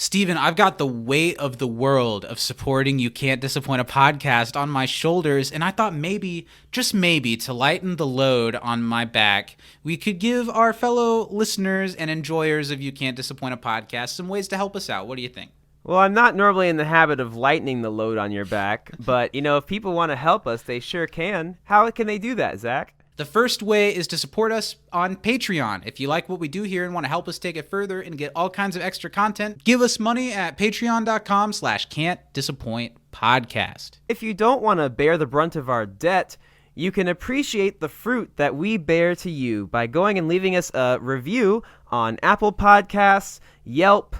Steven, I've got the weight of the world of supporting You Can't Disappoint a Podcast on my shoulders, and I thought maybe, just maybe, to lighten the load on my back, we could give our fellow listeners and enjoyers of You Can't Disappoint a Podcast some ways to help us out. What do you think? Well, I'm not normally in the habit of lightening the load on your back, but, if people want to help us, they sure can. How can they do that, Zach? The first way is to support us on Patreon. If you like what we do here and want to help us take it further and get all kinds of extra content, give us money at patreon.com/can'tdisappointpodcast. If you don't want to bear the brunt of our debt, you can appreciate the fruit that we bear to you by going and leaving us a review on Apple Podcasts, Yelp,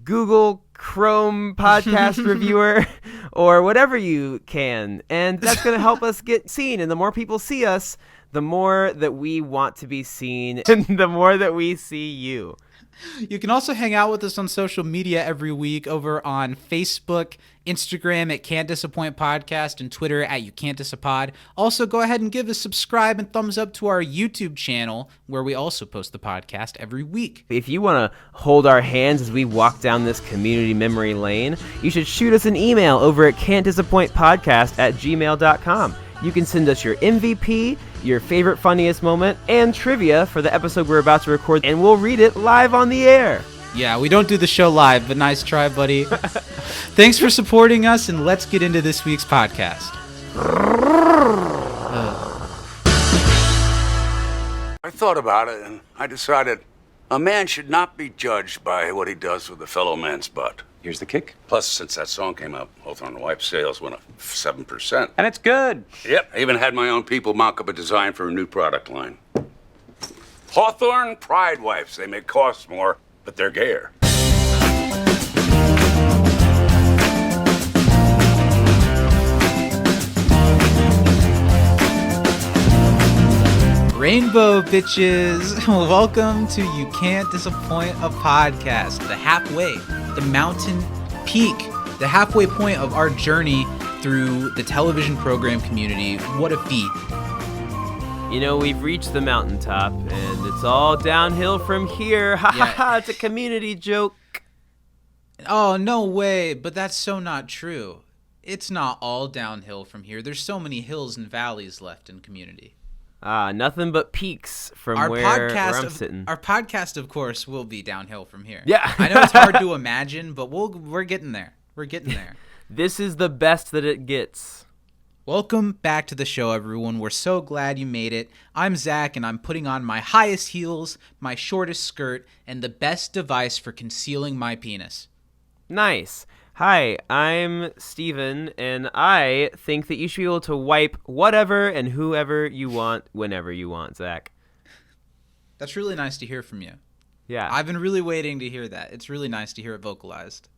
Google Chrome podcast reviewer, or whatever you can. And that's going to help us get seen. And the more people see us, the more that we want to be seen, and the more that we see you. You can also hang out with us on social media every week over on Facebook, Instagram at Can't Disappoint Podcast, and Twitter at You Can't Disapod. Also, go ahead and give a subscribe and thumbs up to our YouTube channel, where we also post the podcast every week. If you want to hold our hands as we walk down this community memory lane, you should shoot us an email over at can'tdisappointpodcast@gmail.com. You can send us your MVP, your favorite funniest moment, and trivia for the episode we're about to record, and we'll read it live on the air. Yeah, we don't do the show live, but nice try, buddy. Thanks for supporting us, and let's get into this week's podcast. I thought about it, and I decided a man should not be judged by what he does with a fellow man's butt. Here's the kick. Plus, since that song came out, Hawthorne Wipe sales went up 7%. And it's good. Yep, I even had my own people mock up a design for a new product line. Hawthorne Pride Wipes. They may cost more, but they're gayer. Rainbow bitches, welcome to You Can't Disappoint a Podcast, the halfway, the mountain peak, the halfway point of our journey through the television program community. What a feat. We've reached the mountaintop, and it's all downhill from here. Ha ha ha, it's a community joke. Oh, no way, but that's so not true. It's not all downhill from here. There's so many hills and valleys left in Community. Nothing but peaks from where I'm sitting. Our podcast, of course, will be downhill from here. Yeah. I know it's hard to imagine, but we're getting there. We're getting there. This is the best that it gets. Welcome back to the show, everyone. We're so glad you made it. I'm Zach, and I'm putting on my highest heels, my shortest skirt, and the best device for concealing my penis. Nice. Hi, I'm Steven, and I think that you should be able to wipe whatever and whoever you want whenever you want, Zach. That's really nice to hear from you. Yeah. I've been really waiting to hear that. It's really nice to hear it vocalized.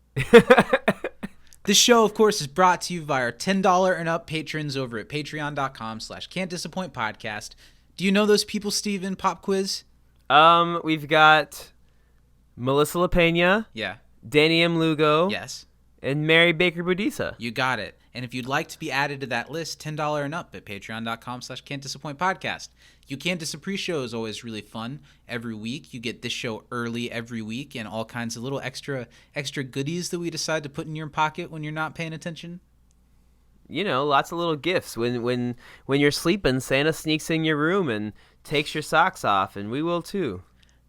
This show, of course, is brought to you by our $10 and up patrons over at patreon.com/can'tdisappointpodcast. Do you know those people, Steven? Pop quiz? We've got Melissa LaPena. Yeah. Danny M. Lugo. Yes. And Mary Baker Budisa. You got it. And if you'd like to be added to that list, $10 and up at patreon.com/can'tdisappointpodcast. You Can't Disappoint show is always really fun. Every week, you get this show early every week and all kinds of little extra goodies that we decide to put in your pocket when you're not paying attention. Lots of little gifts. When you're sleeping, Santa sneaks in your room and takes your socks off, and we will too.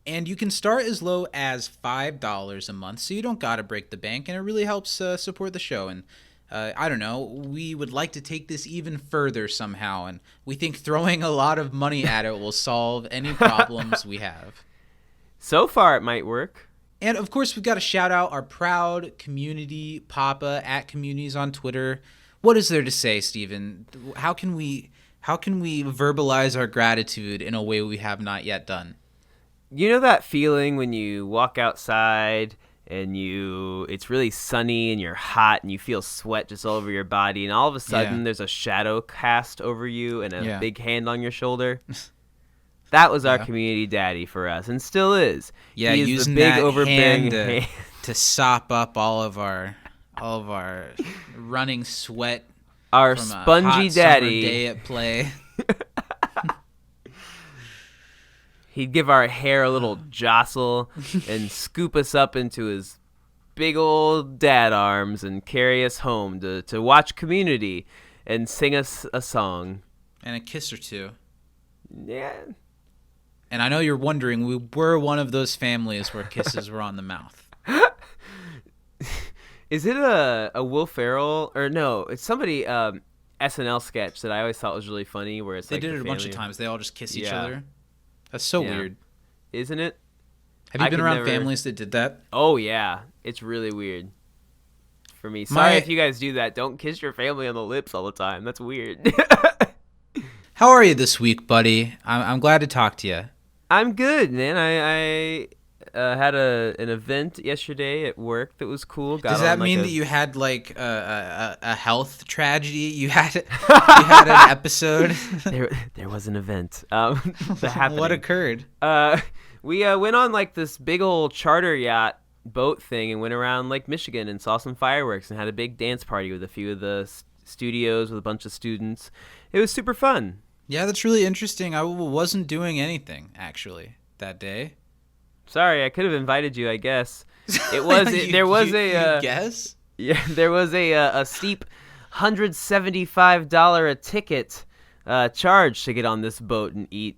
And you can start as low as $5 a month, so you don't gotta break the bank, and it really helps support the show. And I don't know, we would like to take this even further somehow, and we think throwing a lot of money at it will solve any problems we have. So far, it might work. And of course, we've got to shout out our proud community papa at Communities on Twitter. What is there to say, Steven? How can we verbalize our gratitude in a way we have not yet done? You know that feeling when you walk outside and it's really sunny and you're hot and you feel sweat just all over your body, and all of a sudden there's a shadow cast over you and a big hand on your shoulder? That was our community daddy for us, and still is. Yeah, he is using the big that overbearing hand to sop up all of our running sweat. Our from spongy a hot daddy summer day at play. He'd give our hair a little jostle and scoop us up into his big old dad arms and carry us home to watch Community and sing us a song. And a kiss or two. Yeah. And I know you're wondering, we were one of those families where kisses were on the mouth. Is it a Will Ferrell or no? It's somebody SNL sketch that I always thought was really funny where it's They like did the it a bunch of family- times. They all just kiss each Yeah. other. That's so Yeah. weird. Isn't it? Have you I been could around never- families that did that? Oh yeah, it's really weird for me. Sorry My- if you guys do that. Don't kiss your family on the lips all the time. That's weird. How are you this week, buddy? I'm glad to talk to you. I'm good, man. I had an event yesterday at work that was cool. Does that mean that you? you had like a health tragedy? You had an episode. There was an event that happened. What occurred? We went on like this big old charter yacht boat thing and went around Lake Michigan and saw some fireworks and had a big dance party with a few of the studios with a bunch of students. It was super fun. Yeah, that's really interesting. I wasn't doing anything actually that day. Sorry, I could have invited you. I guess it was. There was you a guess. yeah. There was a steep $175 a ticket charge to get on this boat and eat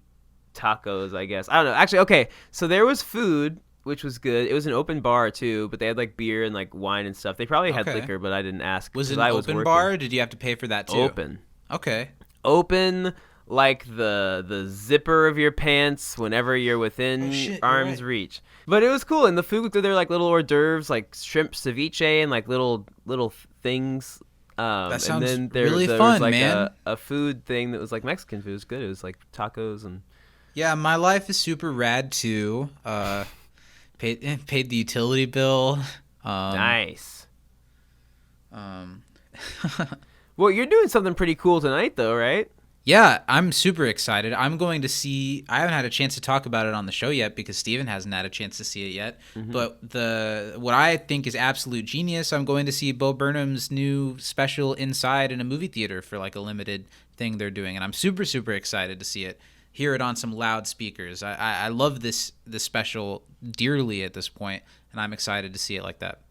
tacos. I guess I don't know. Actually, okay. So there was food, which was good. It was an open bar too, but they had like beer and like wine and stuff. They probably had Okay. liquor, but I didn't ask. Was it 'cause an I was open working. bar? Or did you have to pay for that too? Open. Okay. Open. Like the zipper of your pants whenever you're within Oh, shit, you're arm's right. reach. But it was cool, and the food they're like little hors d'oeuvres, like shrimp ceviche and like little things. That sounds and then really there fun, was like man. a food thing that was like Mexican food. It was good. It was like tacos and Yeah, my life is super rad too. Paid the utility bill. nice. Um, Well, you're doing something pretty cool tonight, though, right? Yeah, I'm super excited. I'm going to see. I haven't had a chance to talk about it on the show yet because Steven hasn't had a chance to see it yet. Mm-hmm. But what I think is absolute genius, I'm going to see Bo Burnham's new special Inside in a movie theater for like a limited thing they're doing, and I'm super super excited to see it. Hear it on some loudspeakers. I love this special dearly at this point, and I'm excited to see it like that.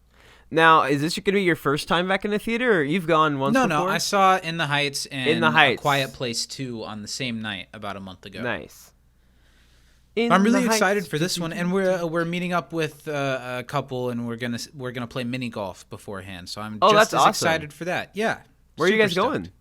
Now, is this going to be your first time back in the theater, or you've gone once before? No, I saw In the Heights and In the Heights. A Quiet Place 2 on the same night about a month ago. Nice. I'm really excited for this one, and we're meeting up with a couple, and we're gonna play mini golf beforehand. So I'm Oh, just that's as awesome. excited for that. Yeah. Where are you super guys stoked. going?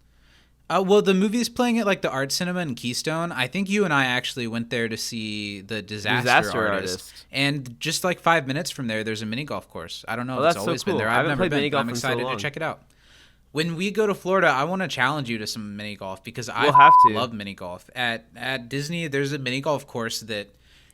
Well, the movie is playing at like the Art Cinema in Keystone. I think you and I actually went there to see the Disaster Artist. And just like 5 minutes from there, there's a mini golf course. I don't know Oh, if it's that's so always been cool. there. I I've haven't never played been. mini But I'm golf in so excited long. to check it out. When we go to Florida, I want to challenge you to some mini golf because I We'll have to. love mini golf. At Disney, there's a mini golf course that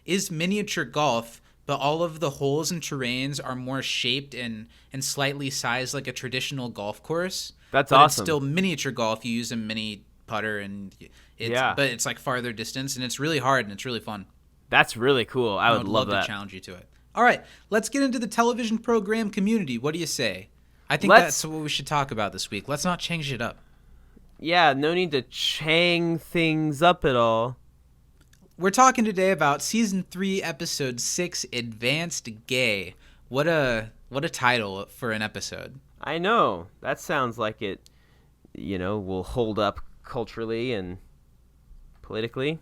is miniature golf, but all of the holes and terrains are more shaped and slightly sized like a traditional golf course. That's but awesome. It's still miniature golf. You use a mini putter and Yeah. but it's like farther distance and it's really hard and it's really fun. That's really cool. I would love to that. challenge you to it. All right, let's get into the television program Community. What do you say? I think Let's- that's what we should talk about this week. Let's not change it up. Yeah, no need to chang things up at all. We're talking today about season 3, episode 6, Advanced Gay. What a title for an episode. I know. That sounds like it, will hold up culturally and politically.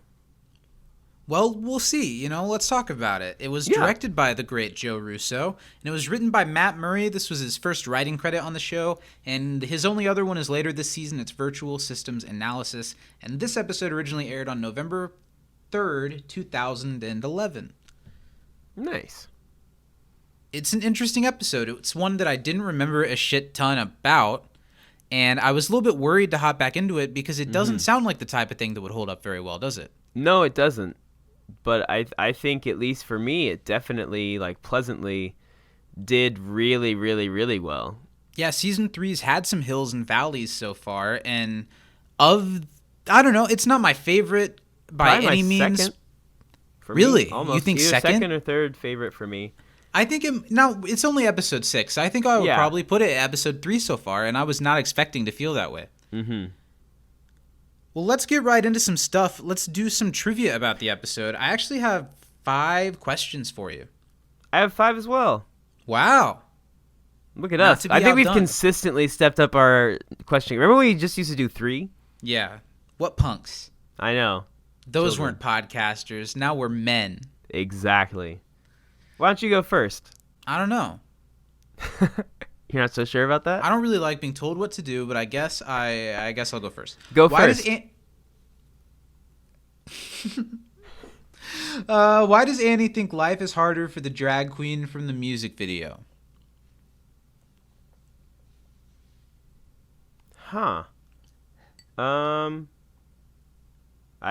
Well, we'll see. Let's talk about it. It was Yeah. directed by the great Joe Russo, and it was written by Matt Murray. This was his first writing credit on the show, and his only other one is later this season. It's Virtual Systems Analysis, and this episode originally aired on November 3rd, 2011. Nice. It's an interesting episode. It's one that I didn't remember a shit ton about, and I was a little bit worried to hop back into it because it doesn't sound like the type of thing that would hold up very well, does it? No, it doesn't. But I think, at least for me, it definitely, pleasantly did really, really, really well. Yeah, season 3's had some hills and valleys so far, and I don't know, it's not my favorite by Probably any my means. second for Really? me, almost. You think Either second? second or third favorite for me. I think now it's only episode 6. I think I would Yeah. probably put it at episode 3 so far, and I was not expecting to feel that way. Mm-hmm. Well, let's get right into some stuff. Let's do some trivia about the episode. I actually have 5 questions for you. I have 5 as well. Wow. Look at Not us. to be I think we've outdone. consistently stepped up our questioning. Remember we just used to do 3? Yeah. What punks? I know. Those Children. weren't podcasters. Now we're men. Exactly. Why don't you go first? I don't know. You're not so sure about that? I don't really like being told what to do, but I guess I'll go first. Go Why first. Why does Annie think life is harder for the drag queen from the music video? Huh. I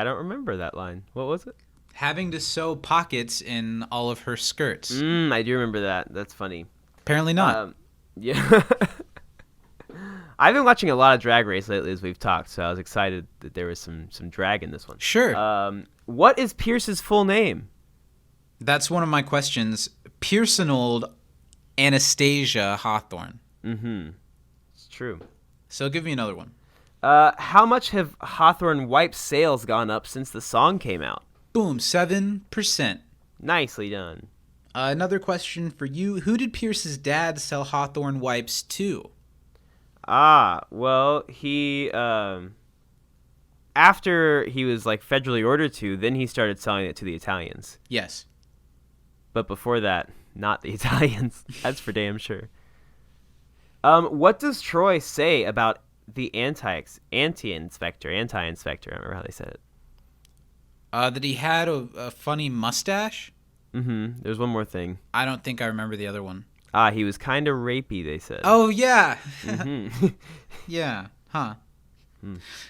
don't remember that line. What was it? Having to sew pockets in all of her skirts. I do remember that. That's funny. Apparently not. Yeah. I've been watching a lot of Drag Race lately as we've talked, so I was excited that there was some drag in this one. Sure. What is Pierce's full name? That's one of my questions. Pearsonold Anastasia Hawthorne. It's true. So give me another one. How much have Hawthorne wipes sales gone up since the song came out? Boom, 7%. Nicely done. Another question for you. Who did Pierce's dad sell Hawthorne wipes to? Well, he, after he was, like, federally ordered to, then he started selling it to the Italians. Yes. But before that, not the Italians. That's for damn sure. What does Troy say about the anti-inspector? I don't remember how they said it. That he had a funny mustache? There's one more thing. I don't think I remember the other one. He was kind of rapey, they said. Oh, yeah. Yeah. Huh.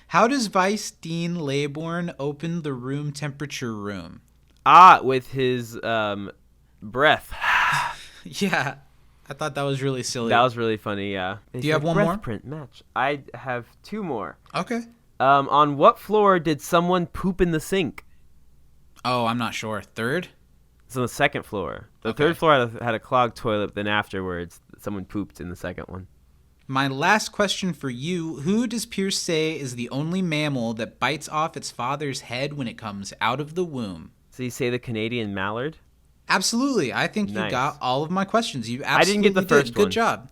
How does Vice Dean Laybourne open the room temperature room? With his, breath. Yeah. I thought that was really silly. That was really funny, yeah. Do you have one breath more? Print match. I have 2 more. Okay. On what floor did someone poop in the sink? Oh, I'm not sure. Third? It's on the 2nd floor. The Okay. 3rd floor had a clogged toilet, then afterwards, someone pooped in the 2nd one. My last question for you. Who does Pierce say is the only mammal that bites off its father's head when it comes out of the womb? So you say the Canadian mallard? Absolutely. I think you Nice. got all of my questions. You I absolutely didn't get the did. first Good one. job.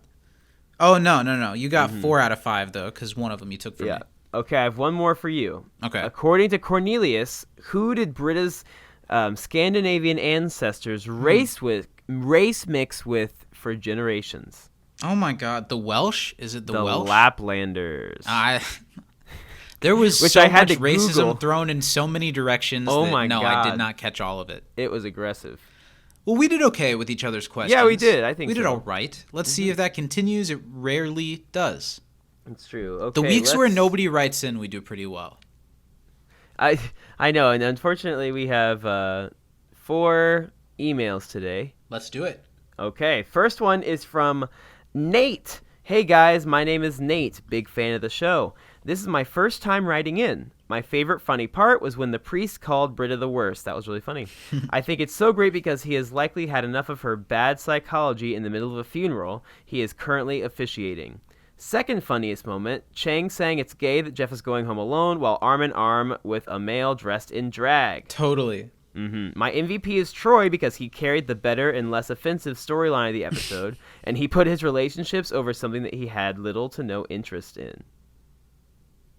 Oh, no. You got 4 out of 5, though, because one of them you took from me. Okay, I have one more for you. Okay. According to Cornelius, who did Britta's Scandinavian ancestors race mix with for generations? Oh, my God. The Welsh? Is it the Welsh? Laplanders. There was Which so I had much to racism Google. thrown in so many directions Oh that, my no, I God. did not catch all of it. It was aggressive. Well, we did okay with each other's questions. Yeah, we did. I think we did so. all right. Let's see if that continues. It rarely does. It's true. Okay, The weeks where let's- nobody writes in, we do pretty well. I know, and unfortunately we have 4 emails today. Let's do it. Okay, first one is from Nate. Hey guys, my name is Nate, big fan of the show. This is my first time writing in. My favorite funny part was when the priest called Britta the worst. That was really funny. I think it's so great because he has likely had enough of her bad psychology in the middle of a funeral he is currently officiating. Second funniest moment, Chang saying it's gay that Jeff is going home alone while arm in arm with a male dressed in drag. Totally. My MVP is Troy because he carried the better and less offensive storyline of the episode, and he put his relationships over something that he had little to no interest in.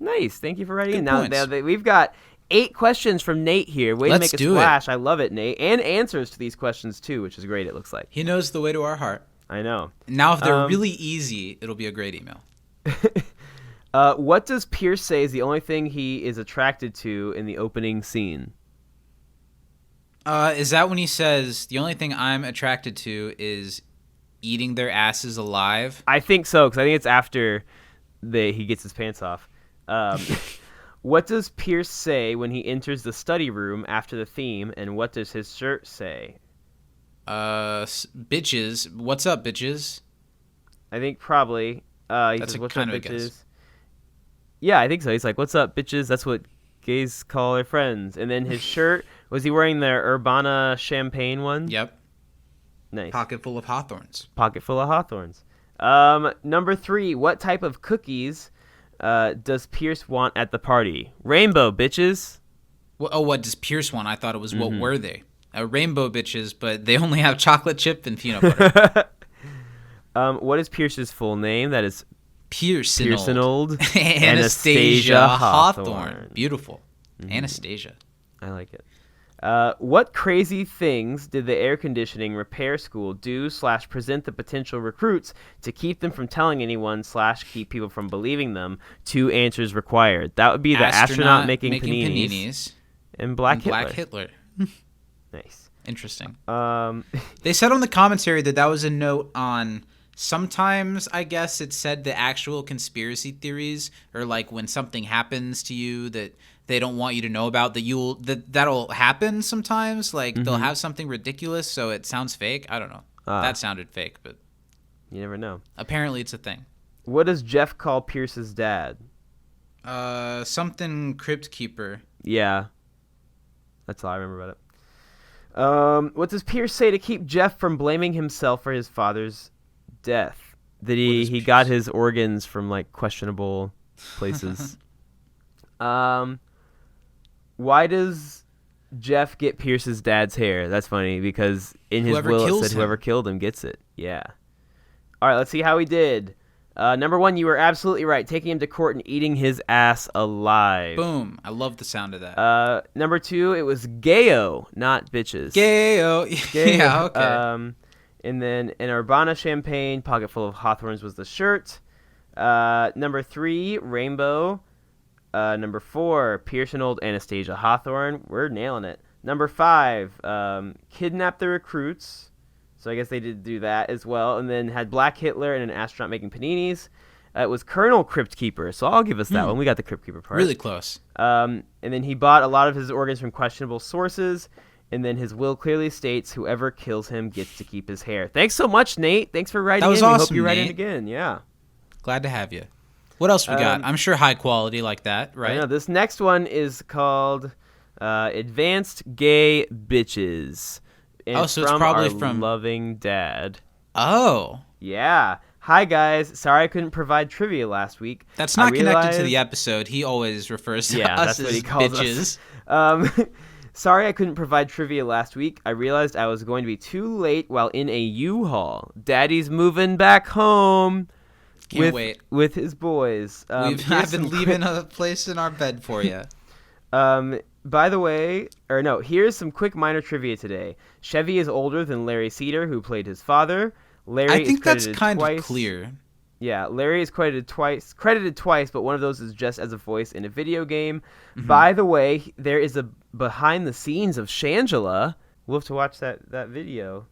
Nice. Thank you for writing Good in. Now, points. we've got 8 questions from Nate here. Way Let's to make do a it. splash. I love it, Nate. And answers to these questions, too, which is great, it looks like. He knows the way to our heart. I know. Now, if they're really easy, it'll be a great email. What does Pierce say is the only thing he is attracted to in the opening scene? Is that when he says, the only thing I'm attracted to is eating their asses alive? I think so, because I think it's after he gets his pants off. What does Pierce say when he enters the study room after the theme, and what does his shirt say? Bitches. What's up, bitches? I think probably. He That's says, a "What's kind up, of a bitches?" guess. Yeah, I think so. He's like, "What's up, bitches?" That's what gays call their friends. And then his shirt, was he wearing the Urbana champagne one? Yep. Nice. Pocket full of hawthorns. Pocket full of hawthorns. Number 3, what type of cookies does Pierce want at the party? Rainbow, bitches. What does Pierce want? I thought it was what were they? Rainbow bitches, but they only have chocolate chip and peanut butter. What is Pierce's full name? That is Pearsonald. Pearsonald Anastasia Hawthorne. Hawthorne. Beautiful. Anastasia. I like it. What crazy things did the air conditioning repair school do / present the potential recruits to keep them from telling anyone / keep people from believing them? 2 answers required. That would be the astronaut making paninis and Black Hitler. Nice. Interesting. Um, They said on the commentary that was a note on sometimes, I guess it said the actual conspiracy theories, or like when something happens to you that they don't want you to know about, that'll happen sometimes. Like they'll have something ridiculous, so it sounds fake. I don't know. That sounded fake, but you never know. apparently it's a thing. What does Jeff call Pierce's dad? Something Crypt Keeper. Yeah. That's all I remember about it. What does Pierce say to keep Jeff from blaming himself for his father's death? That he got his organs from like questionable places. Why does Jeff get Pierce's dad's hair? That's funny because in his will it said whoever killed him gets it. Yeah. All right, let's see how he did. Number 1, you were absolutely right. Taking him to court and eating his ass alive. Boom. I love the sound of that. Number 2, it was Gayo, not bitches. Gayo. Yeah, okay. And then an Urbana champagne, pocket full of Hawthorns was the shirt. Number 3, Rainbow. Number 4, Pearsonald Anastasia Hawthorne. We're nailing it. Number 5, kidnap the recruits. So I guess they did do that as well. And then had Black Hitler and an astronaut making paninis. It was Colonel Crypt Keeper, so I'll give us that one. We got the Crypt Keeper part. Really close. And then he bought a lot of his organs from questionable sources. And then his will clearly states whoever kills him gets to keep his hair. Thanks so much, Nate. Thanks for writing in. Awesome, we hope you write Nate. in again. Yeah. Glad to have you. What else we got? I'm sure high quality like that, right? I know. This next one is called Advanced Gay Bitches. And so it's probably our from Loving Dad. Oh. Yeah. Hi, guys. Sorry I couldn't provide trivia last week. That's not connected to the episode. He always refers to us that's what as he calls bitches. Us. Sorry I couldn't provide trivia last week. I realized I was going to be too late while in a U-Haul. Daddy's moving back home. Can't wait. With his boys. I've been leaving a place in our bed for you. By the way, here's some quick minor trivia today. Chevy is older than Larry Cedar, who played his father. I think that's kind of clear. Yeah, Larry is credited twice, but one of those is just as a voice in a video game. Mm-hmm. By the way, there is a behind the scenes of Shangela. We'll have to watch that video.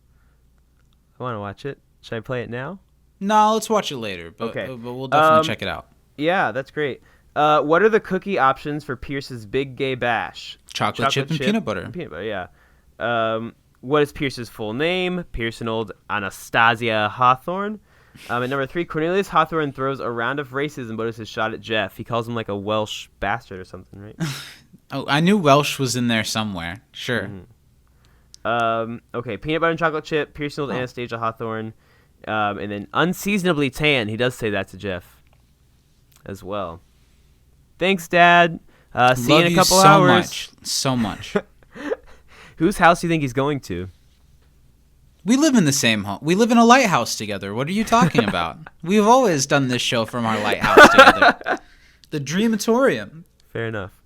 I want to watch it. Should I play it now? No, let's watch it later. But, Okay. But we'll definitely check it out. Yeah, that's great. What are the cookie options for Pierce's Big Gay Bash? Chocolate chip and peanut butter. Yeah. What is Pierce's full name? Pearsonald Anastasia Hawthorne. And number 3, Cornelius Hawthorne throws a round of racism but is his shot at Jeff. He calls him like a Welsh bastard or something, right? Oh, I knew Welsh was in there somewhere. Sure. Mm-hmm. Okay, peanut butter and chocolate chip, Pearsonald Anastasia Hawthorne. And then unseasonably tan. He does say that to Jeff as well. Thanks, Dad. See you in a couple hours. So much. Whose house do you think he's going to? We live in the same home. We live in a lighthouse together. What are you talking about? We've always done this show from our lighthouse together. The Dreamatorium. Fair enough.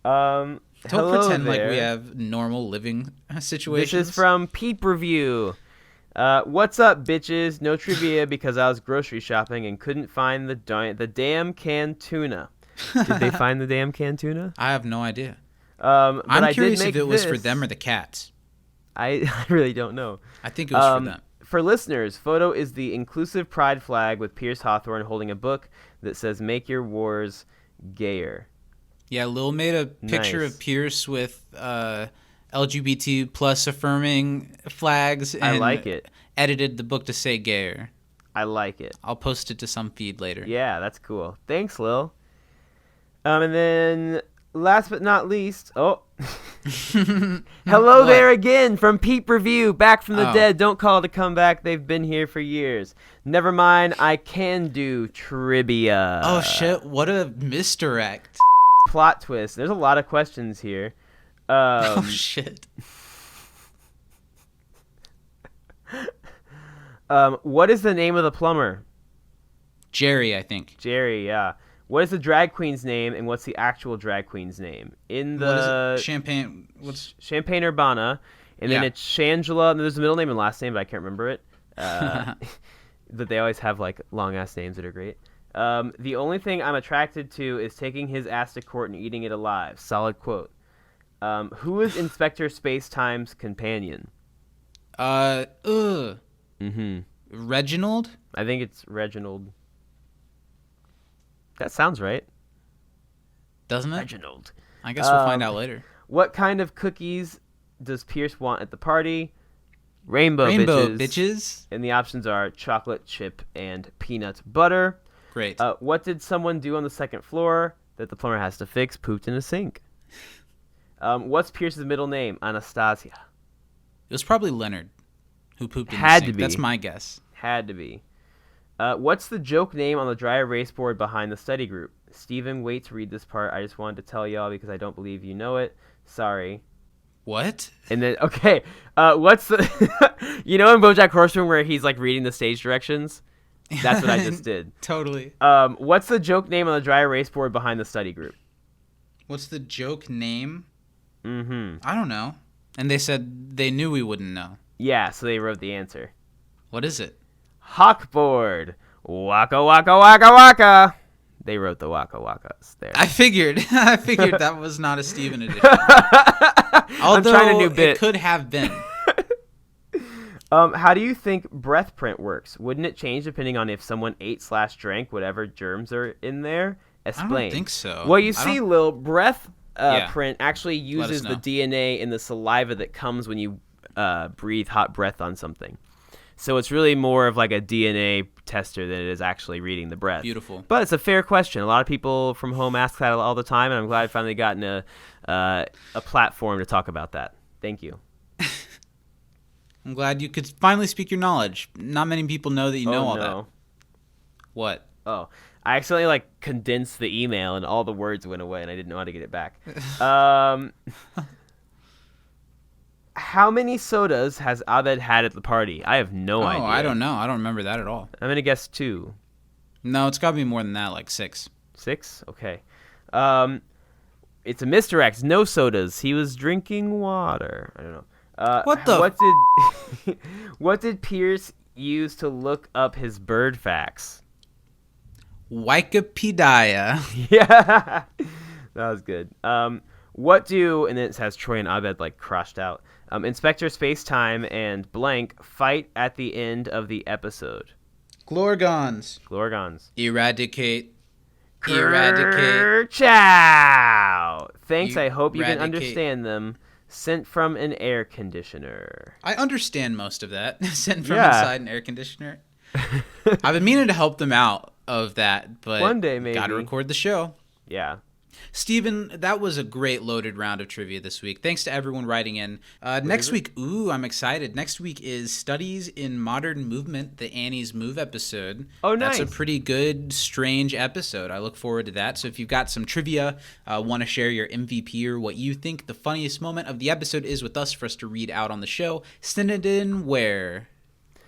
Don't pretend there. like we have normal living situations. This is from Peep Review. What's up, bitches? No trivia because I was grocery shopping and couldn't find the damn canned tuna. Did they find the damn canned tuna? I have no idea. I'm curious if it was for them or the cats. I really don't know. I think it was for them. For listeners, photo is the inclusive pride flag with Pierce Hawthorne holding a book that says "Make Your Wars Gayer." Yeah, Lil made a picture Nice. of Pierce with LGBT plus affirming flags. And I like it. Edited the book to say gayer. I like it. I'll post it to some feed later. Yeah, that's cool. Thanks, Lil. And then last but not least, hello there again from Peep Review, back from the dead. Don't call to come back. They've been here for years. Never mind, I can do trivia. Oh shit! What a misdirect. Plot twist. There's a lot of questions here. Oh shit. What is the name of the plumber? Jerry, I think. Jerry, yeah. What is the drag queen's name, and what's the actual drag queen's name? In What is the it? Champagne. What's Champagne Urbana, and then Yeah. it's Shangela, and there's a middle name and last name, but I can't remember it. But they always have like long ass names that are great. The only thing I'm attracted to is taking his ass to court and eating it alive. Solid quote. Who is Inspector Spacetime's companion? Reginald? I think it's Reginald. That sounds right. Doesn't it? Reginald. I guess we'll find out later. What kind of cookies does Pierce want at the party? Rainbow Bitches. bitches. And the options are chocolate chip and peanut butter. Great. What did someone do on the second floor that the plumber has to fix? Pooped in a sink. What's Pierce's middle name? Anastasia. It was probably Leonard who pooped in Had the to sink. be. That's my guess. Had to be. What's the joke name on the dry erase board behind the study group? Steven, wait to read this part. I just wanted to tell y'all because I don't believe you know it. Sorry. What? And then, okay, what's the... you know in BoJack Horseman where he's, like, reading the stage directions? That's what I just did. Totally. What's the joke name on the dry erase board behind the study group? What's the joke name? Mm-hmm. I don't know. And they said they knew we wouldn't know. Yeah, so they wrote the answer. What is it? Hawkboard. Waka waka waka waka. They wrote the waka wakas there. I figured that was not a Steven edition. Although trying a new bit. It could have been. How do you think breath print works? Wouldn't it change depending on if someone ate/drank whatever germs are in there? Explain. I don't think so. Well, you I see, don't- Lil, breath Yeah. print actually uses know. the DNA in the saliva that comes when you breathe hot breath on something. So it's really more of like a DNA tester than it is actually reading the breath. Beautiful. But it's a fair question. A lot of people from home ask that all the time, and I'm glad I finally gotten a platform to talk about that. Thank you. I'm glad you could finally speak your knowledge. Not many people know that you know all that. No. What? Oh, I accidentally condensed the email and all the words went away and I didn't know how to get it back. How many sodas has Abed had at the party? I have no idea. I don't know. I don't remember that at all. I'm gonna guess 2. No, it's got to be more than that, like 6. 6? Okay. It's a Mr. X. No sodas. He was drinking water. I don't know. What the- What did Pierce use to look up his bird facts? Wikipedia. Yeah, that was good. What do, and then it has Troy and Abed crossed out. Inspector Spacetime and blank fight at the end of the episode. Glorgons. Glorgons. Eradicate. Ciao. Thanks. I hope you can Eradicate. understand them. Sent from an air conditioner. I understand most of that. Sent from Yeah. inside an air conditioner. I've been meaning to help them out of that, but One day, maybe. Gotta record the show. Yeah. Steven, that was a great loaded round of trivia this week. Thanks to everyone writing in. Next week, I'm excited. Next week is Studies in Modern Movement, the Annie's Move episode. Oh, nice. That's a pretty good, strange episode. I look forward to that. So if you've got some trivia, want to share your MVP or what you think the funniest moment of the episode is with us for us to read out on the show, send it in where?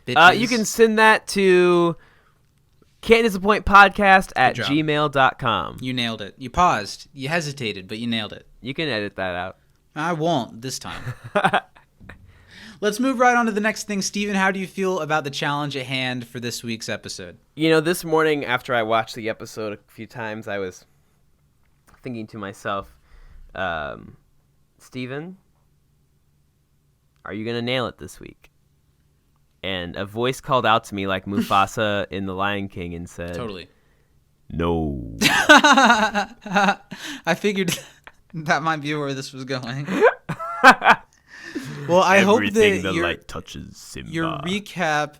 You Bitches? can send that to can'tdisappointpodcast at job. gmail.com. You nailed it. You paused. You hesitated, but you nailed it. You can edit that out. I won't this time. Let's move right on to the next thing. Steven, how do you feel about the challenge at hand for this week's episode? You know, this morning after I watched the episode a few times, I was thinking to myself, Steven, are you going to nail it this week? And a voice called out to me like Mufasa in The Lion King and said, Totally. No. I figured that might be where this was going. Well, I hope that touches Simba. your recap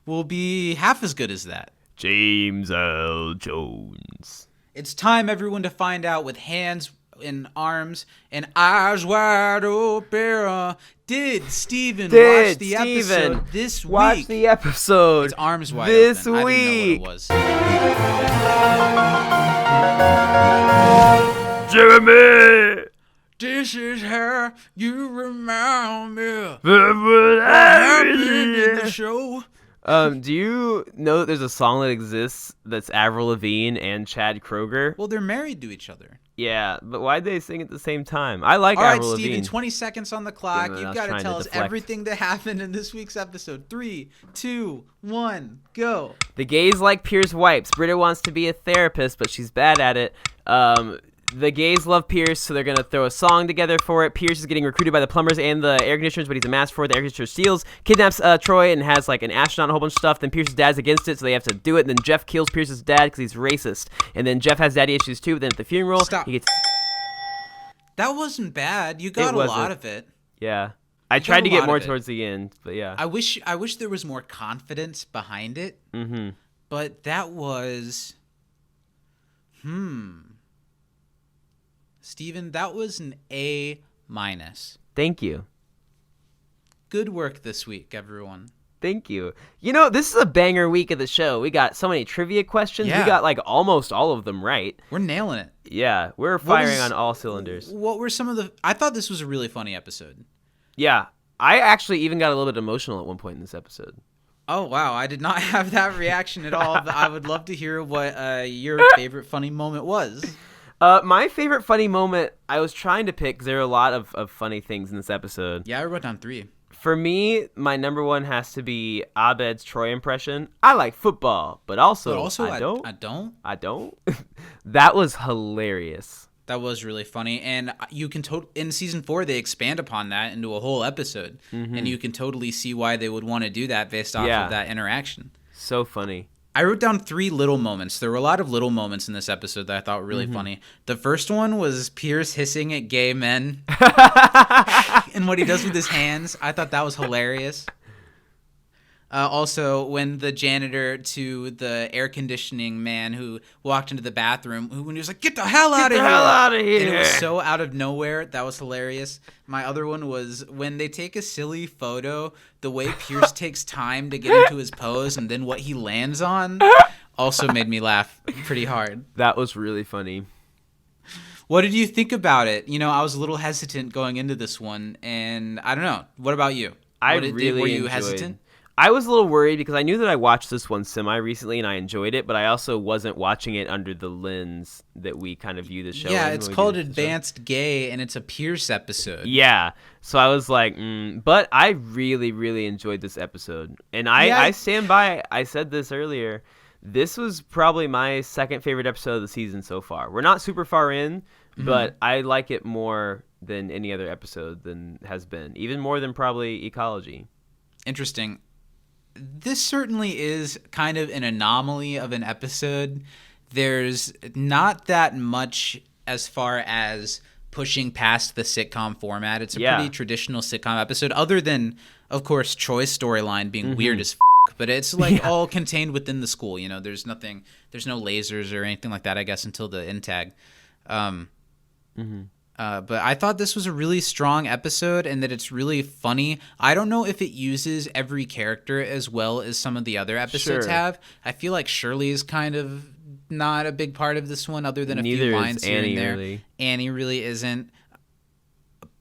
will be half as good as that. James L. Jones. It's time, everyone, to find out with hands and arms and eyes wide open. Did Steven watch the episode this week? Watch the episode It's arms wide this open. week. I didn't know what it was. Jeremy! This is how you remind me what happened in the show. Do you know that there's a song that exists that's Avril Lavigne and Chad Kroeger? Well, they're married to each other. Yeah, but why'd they sing at the same time? I like All right, Avril Steven, Lavigne. 20 seconds on the clock. Yeah, I You've was got to trying to tell us deflect. everything that happened in this week's episode. 3, 2, 1, go. The gays like Pierce wipes. Britta wants to be a therapist, but she's bad at it. The gays love Pierce, so they're going to throw a song together for it. Pierce is getting recruited by the plumbers and the air conditioners, but he's a mask for it. The air conditioner steals, kidnaps Troy, and has like an astronaut and a whole bunch of stuff. Then Pierce's dad's against it, so they have to do it. And then Jeff kills Pierce's dad because he's racist. And then Jeff has daddy issues too, but then at the funeral, Stop. he gets... That wasn't bad. You got a wasn't. lot of it. Yeah. I got tried a to get lot more of it. towards the end, but yeah. I wish there was more confidence behind it. Mm-hmm. But that was Steven, that was an A-. Thank you. Good work this week, everyone. Thank you. You know, this is a banger week of the show. We got so many trivia questions. Yeah. We got like almost all of them right. We're nailing it. Yeah, we're What firing was- on all cylinders. What were some of the... I thought this was a really funny episode. Yeah, I actually even got a little bit emotional at one point in this episode. Oh, wow. I did not have that reaction at all, but I would love to hear what your favorite funny moment was. My favorite funny moment, I was trying to pick because there are a lot of funny things in this episode. Yeah, I wrote down 3. For me, my number one has to be Abed's Troy impression. I like football, but also, I don't. I don't. I don't. That was hilarious. That was really funny, and you can in season 4 they expand upon that into a whole episode, and you can totally see why they would want to do that based off Yeah. of that interaction. So funny. I wrote down 3 little moments. There were a lot of little moments in this episode that I thought were really funny. The first one was Pierce hissing at gay men and what he does with his hands. I thought that was hilarious. Also, when the janitor to the air conditioning man who walked into the bathroom, when he was like, "Get the hell out of here!" outta And it was here. so out of nowhere. That was hilarious. My other one was when they take a silly photo, the way Pierce takes time to get into his pose and then what he lands on also made me laugh pretty hard. That was really funny. What did you think about it? You know, I was a little hesitant going into this one, and I don't know. What about you? Were you enjoyed. hesitant? I was a little worried because I knew that I watched this one semi-recently and I enjoyed it, but I also wasn't watching it under the lens that we kind of view the show. Yeah, in it's when we called do the show. Advanced Gay, and it's a Pierce episode. Yeah, so I was like, but I really, really enjoyed this episode. And I stand by, I said this earlier, this was probably my second favorite episode of the season so far. We're not super far in, but I like it more than any other episode than has been, even more than probably Ecology. Interesting. This certainly is kind of an anomaly of an episode. There's not that much as far as pushing past the sitcom format. It's a pretty traditional sitcom episode, other than, of course, Troy's storyline being weird as but it's like all contained within the school. You know, there's no lasers or anything like that, I guess, until the end tag. But I thought this was a really strong episode and that it's really funny. I don't know if it uses every character as well as some of the other episodes Sure. have. I feel like Shirley is kind of not a big part of this one other than a Neither few is lines here Annie, and there. really. Annie really isn't.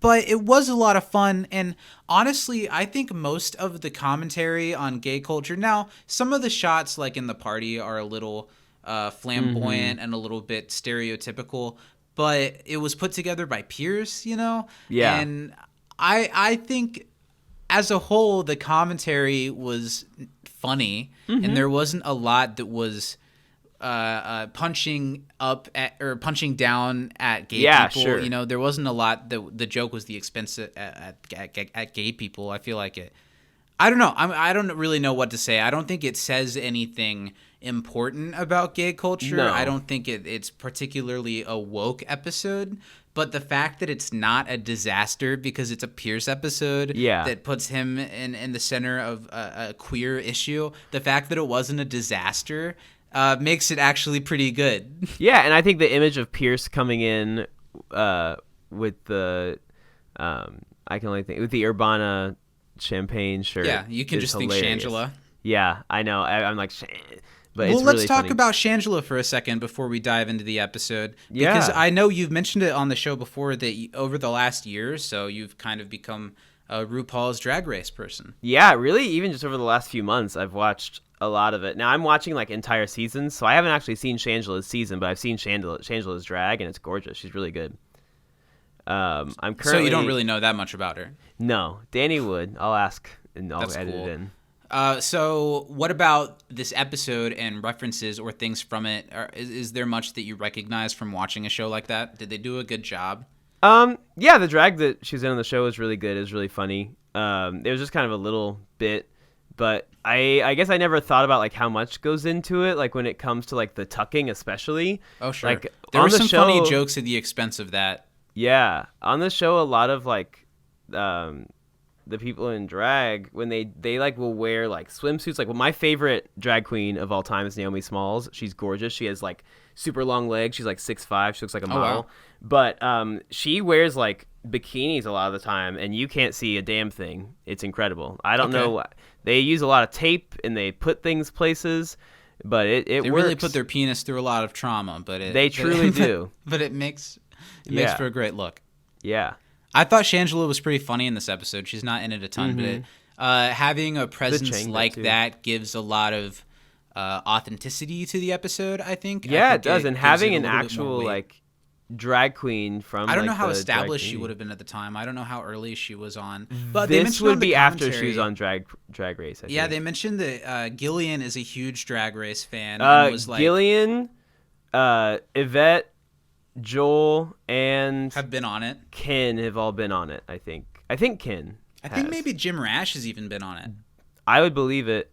But it was a lot of fun, and honestly, I think most of the commentary on gay culture... Now, some of the shots, like in the party, are a little flamboyant and a little bit stereotypical, but it was put together by Pierce, you know? Yeah. And I think, as a whole, the commentary was funny, and there wasn't a lot that was... punching up at or punching down at gay people. Sure. You know, there wasn't a lot that the joke was the expense at gay people. I feel like it. I don't know. I don't really know what to say. I don't think it says anything important about gay culture. No. I don't think it's particularly a woke episode. But the fact that it's not a disaster because it's a Pierce episode that puts him in the center of a queer issue, the fact that it wasn't a disaster makes it actually pretty good. Yeah, and I think the image of Pierce coming in with the I can only think with the Urbana champagne shirt. Yeah, you can is just hilarious. think Shangela. Yeah, I know. I'm like, But well, it's let's really talk funny. about Shangela for a second before we dive into the episode. Yeah. Because I know you've mentioned it on the show before that over the last year or so, you've kind of become a RuPaul's Drag Race person. Yeah, really, even just over the last few months, I've watched a lot of it. Now, I'm watching, like, entire seasons, so I haven't actually seen Shangela's season, but I've seen Shangela's drag, and it's gorgeous. She's really good. I'm currently... So you don't really know that much about her. No. Danny would. I'll ask, and I'll That's edit cool. it in. So what about this episode and references or things from it? Is there much that you recognize from watching a show like that? Did they do a good job? Yeah, the drag that she's in on the show is really good. It was really funny. It was just kind of a little bit, but I guess I never thought about, like, how much goes into it, like, when it comes to, like, the tucking especially. Oh, sure. Like, there on were the some show, funny jokes at the expense of that. Yeah, on the show, a lot of, like, the people in drag, when they like will wear, like, swimsuits. Like, well, my favorite drag queen of all time is Naomi Smalls. She's gorgeous. She has, like, super long legs. She's like 6'5". She looks like a model. Wow. But she wears, like, bikinis a lot of the time, and you can't see a damn thing. It's incredible. I don't know. They use a lot of tape and they put things places, but it They works. really put their penis through a lot of trauma, but They truly do. But it makes Yeah. for a great look. Yeah. I thought Shangela was pretty funny in this episode. She's not in it a ton, but having a presence Chang like too. that gives a lot of authenticity to the episode, I think. Yeah, I it think does. And gives having it a an little bit more actual, weight. like, drag queen from, I don't like, know how the established she drag would have been at the time. I don't know how early she was on. But they This mentioned would on the be after she was commentary- on Drag Race. I Yeah, think. they mentioned that Gillian is a huge Drag Race fan. And was like, Gillian, Yvette, Joel, and have been on it. Ken have all been on it. I think Ken. I think has. maybe Jim Rash has even been on it. I would believe it.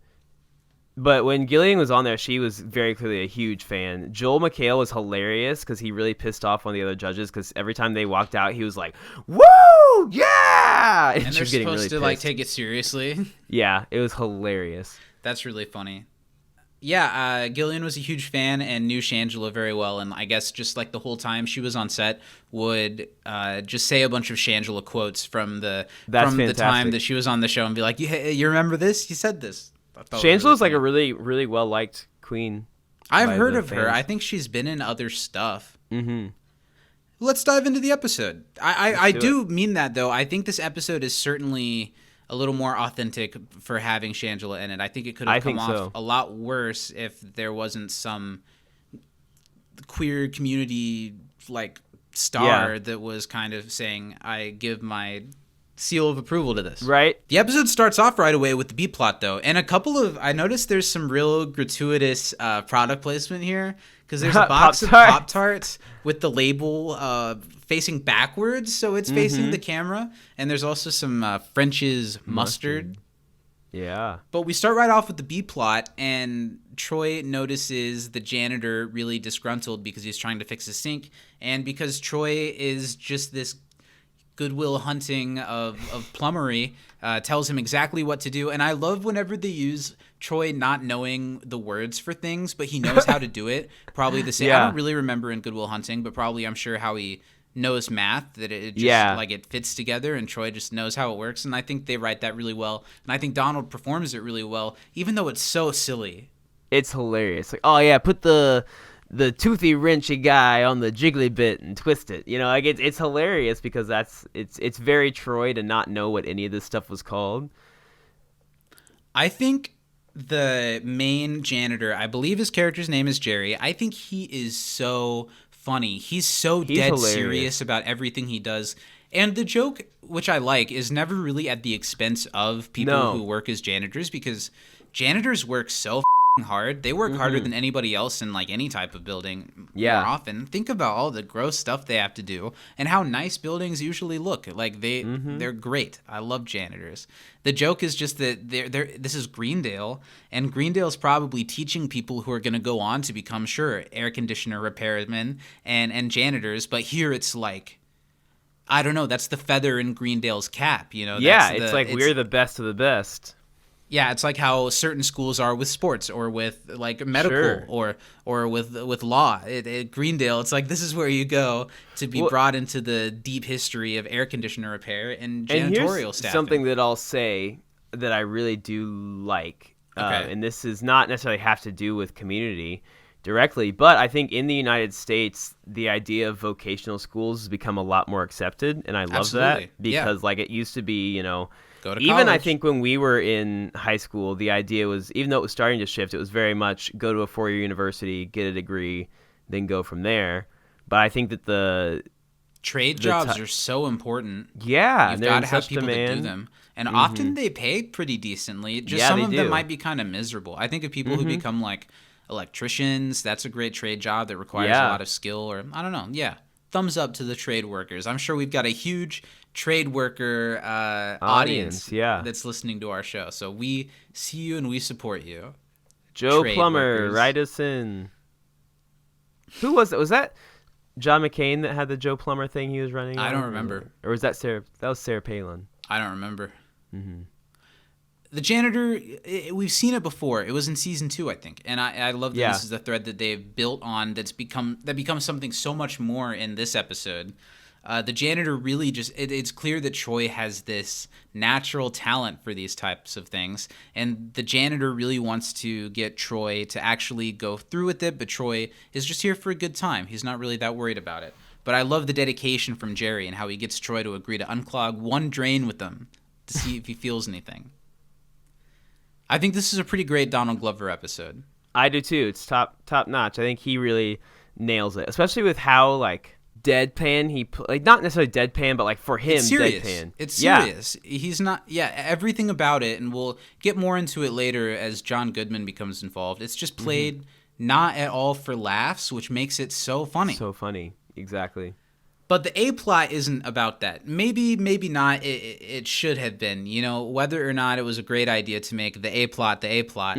But when Gillian was on there, she was very clearly a huge fan. Joel McHale was hilarious because he really pissed off one of the other judges because every time they walked out, he was like, "Woo, yeah!" And she they're was getting supposed really to like pissed. take it seriously. Yeah, it was hilarious. That's really funny. Yeah, Gillian was a huge fan and knew Shangela very well, and I guess just like the whole time she was on set, would just say a bunch of Shangela quotes from the That's the time fantastic. that she was on the show and be like, "You remember this? You said this." I thought it was Shangela's like funny. a really, really well liked queen. I've by heard the of her. fans. I think she's been in other stuff. Mm-hmm. Let's dive into the episode. I do do mean that, though. I think this episode is certainly a little more authentic for having Shangela in it. I think it could I have come think off so. a lot worse if there wasn't some queer community like star Yeah. that was kind of saying, I give my seal of approval to this. Right? The episode starts off right away with the B plot, though, and I noticed there's some real gratuitous product placement here because there's a box of Pop-Tarts. Pop-Tarts with the label facing backwards, so it's facing the camera, and there's also some French's mustard. Yeah. But we start right off with the B plot, and Troy notices the janitor really disgruntled because he's trying to fix his sink, and because Troy is just this Goodwill Hunting of plumbery, tells him exactly what to do. And I love whenever they use Troy not knowing the words for things, but he knows how to do it. Probably the same. I Yeah. don't really remember in Goodwill Hunting, but probably I'm sure how he knows math, that it just Yeah. like it fits together, and Troy just knows how it works. And I think they write that really well. And I think Donald performs it really well, even though it's so silly. It's hilarious. Like, oh yeah, put the toothy wrenchy guy on the jiggly bit and twist it. You know, like it's hilarious because it's very Troy to not know what any of this stuff was called. I think the main janitor, I believe his character's name is Jerry. I think he is so funny. He's dead hilarious. serious about everything he does. And the joke, which I like, is never really at the expense of people No. who work as janitors, because janitors work so hard. They work harder than anybody else in like any type of building Yeah. more often. Think about all the gross stuff they have to do and how nice buildings usually look. Like they're great. I love janitors. The joke is just that this is Greendale, and Greendale's probably teaching people who are going to go on to become air conditioner repairmen and janitors, but here it's like, I don't know, that's the feather in Greendale's cap, you know? Yeah, That's it's like we're the best of the best. Yeah, it's like how certain schools are with sports or with like medical Sure. or with law. At Greendale, it's like this is where you go to be brought into the deep history of air conditioner repair and And janitorial here's staffing. something that I'll say that I really do like Okay. And this does not necessarily have to do with Community directly, but I think in the United States, the idea of vocational schools has become a lot more accepted, and I love Absolutely. that because like it used to be, Go to even I college. think when we were in high school, the idea was, even though it was starting to shift, it was very much go to a 4-year university, get a degree, then go from there. But I think that Trade jobs are so important. yeah, You've they're got in to have such people demand. that do them. And often they pay pretty decently. Just Yeah, some they of them do. might be kind of miserable. I think of people who become like electricians. That's a great trade job that requires a Yeah. lot of skill, or I don't know. Yeah. Thumbs up to the trade workers. I'm sure we've got a huge trade worker audience yeah. that's listening to our show. So we see you and we support you. Joe Trade Plumber, workers. write us in. Who was it? Was that John McCain that had the Joe Plumber thing he was running? I on? don't remember. Or was that Sarah? That was Sarah Palin. I don't remember. The janitor, we've seen it before. It was in season 2, I think, and I love that Yeah. this is the thread that they've built on. That becomes something so much more in this episode. The janitor really it's clear that Troy has this natural talent for these types of things, and the janitor really wants to get Troy to actually go through with it, but Troy is just here for a good time. He's not really that worried about it. But I love the dedication from Jerry and how he gets Troy to agree to unclog one drain with them to see if he feels anything. I think this is a pretty great Donald Glover episode. I do too. It's top notch. I think he really nails it, especially with how like deadpan like not necessarily deadpan, but like for him, It's serious. deadpan. It's Yeah. serious. He's not. Yeah, everything about it, and we'll get more into it later as John Goodman becomes involved. It's just played not at all for laughs, which makes it so funny. So funny. Exactly. But the A plot isn't about that. Maybe not. It should have been. Whether or not it was a great idea to make the A plot the A plot.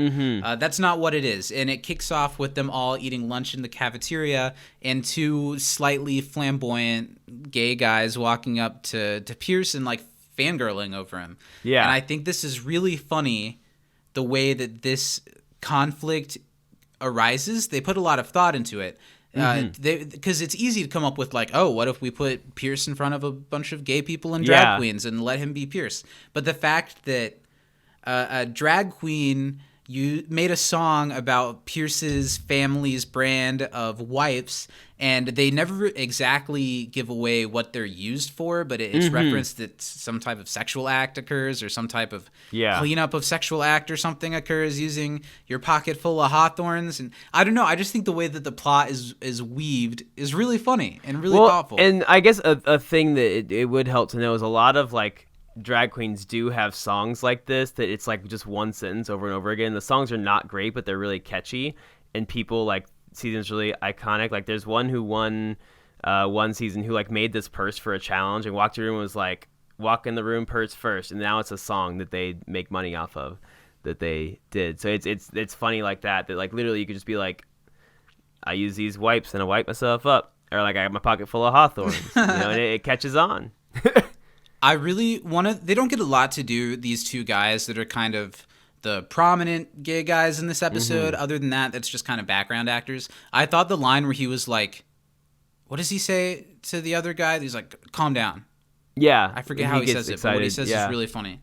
That's not what it is. And it kicks off with them all eating lunch in the cafeteria and 2 slightly flamboyant gay guys walking up to Pierce and like fangirling over him. Yeah. And I think this is really funny, the way that this conflict arises. They put a lot of thought into it. Because it's easy to come up with like, oh, what if we put Pierce in front of a bunch of gay people and drag Yeah. queens and let him be Pierce? But the fact that a drag queen made a song about Pierce's family's brand of wipes, and they never exactly give away what they're used for, but it's referenced that some type of sexual act occurs or some type of cleanup of sexual act or something occurs using your pocket full of hawthorns. And I don't know, I just think the way that the plot is weaved is really funny and really thoughtful. And I guess a thing that it would help to know is a lot of like drag queens do have songs like this that it's like just one sentence over and over again. The songs are not great, but they're really catchy, and people like season's really iconic. Like there's one who won one season who like made this purse for a challenge and walked through and was like, walk in the room purse first, and now it's a song that they make money off of that they did. So it's funny like that like literally you could just be like, I use these wipes and I wipe myself up, or like I got my pocket full of hawthorns, and it catches on. I really want to. They don't get a lot to do, these 2 guys that are kind of the prominent gay guys in this episode. Other than that, that's just kind of background actors. I thought the line where he was like, what does he say to the other guy? He's like, calm down. Yeah. I forget how he gets says it, but what he says yeah. is really funny.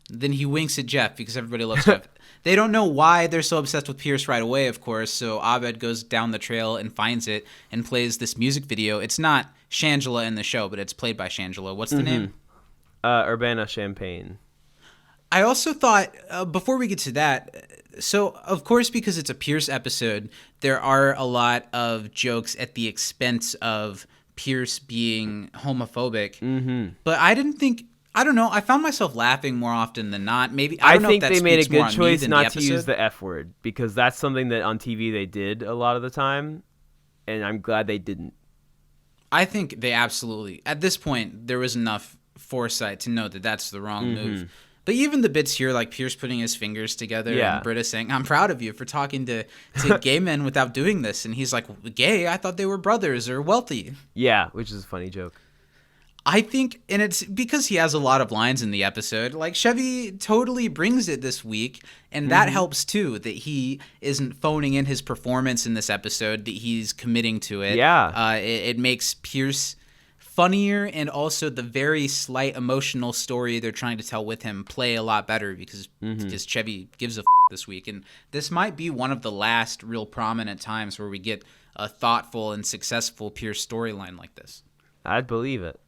Then he winks at Jeff because everybody loves Jeff. They don't know why they're so obsessed with Pierce right away, of course, so Abed goes down the trail and finds it and plays this music video. It's not Shangela in the show, but it's played by Shangela. What's the name? Urbana Champagne. I also thought, before we get to that, so of course, because it's a Pierce episode, there are a lot of jokes at the expense of Pierce being homophobic. But I don't know, I found myself laughing more often than not. Maybe I don't know think if that they made a speaks more good on me choice than not the to use episode. the F word, because that's something that on TV they did a lot of the time, and I'm glad they didn't. I think they absolutely, at this point, there was enough foresight to know that that's the wrong move. But even the bits here, like Pierce putting his fingers together and Britta saying, I'm proud of you for talking to gay men without doing this. And he's like, gay? I thought they were brothers or wealthy. Yeah, which is a funny joke. I think, and it's because he has a lot of lines in the episode, like Chevy totally brings it this week, and that helps too, that he isn't phoning in his performance in this episode, that he's committing to it. Yeah. It makes Pierce funnier, and also the very slight emotional story they're trying to tell with him play a lot better because Chevy gives a this week. And this might be one of the last real prominent times where we get a thoughtful and successful Pierce storyline like this. I'd believe it.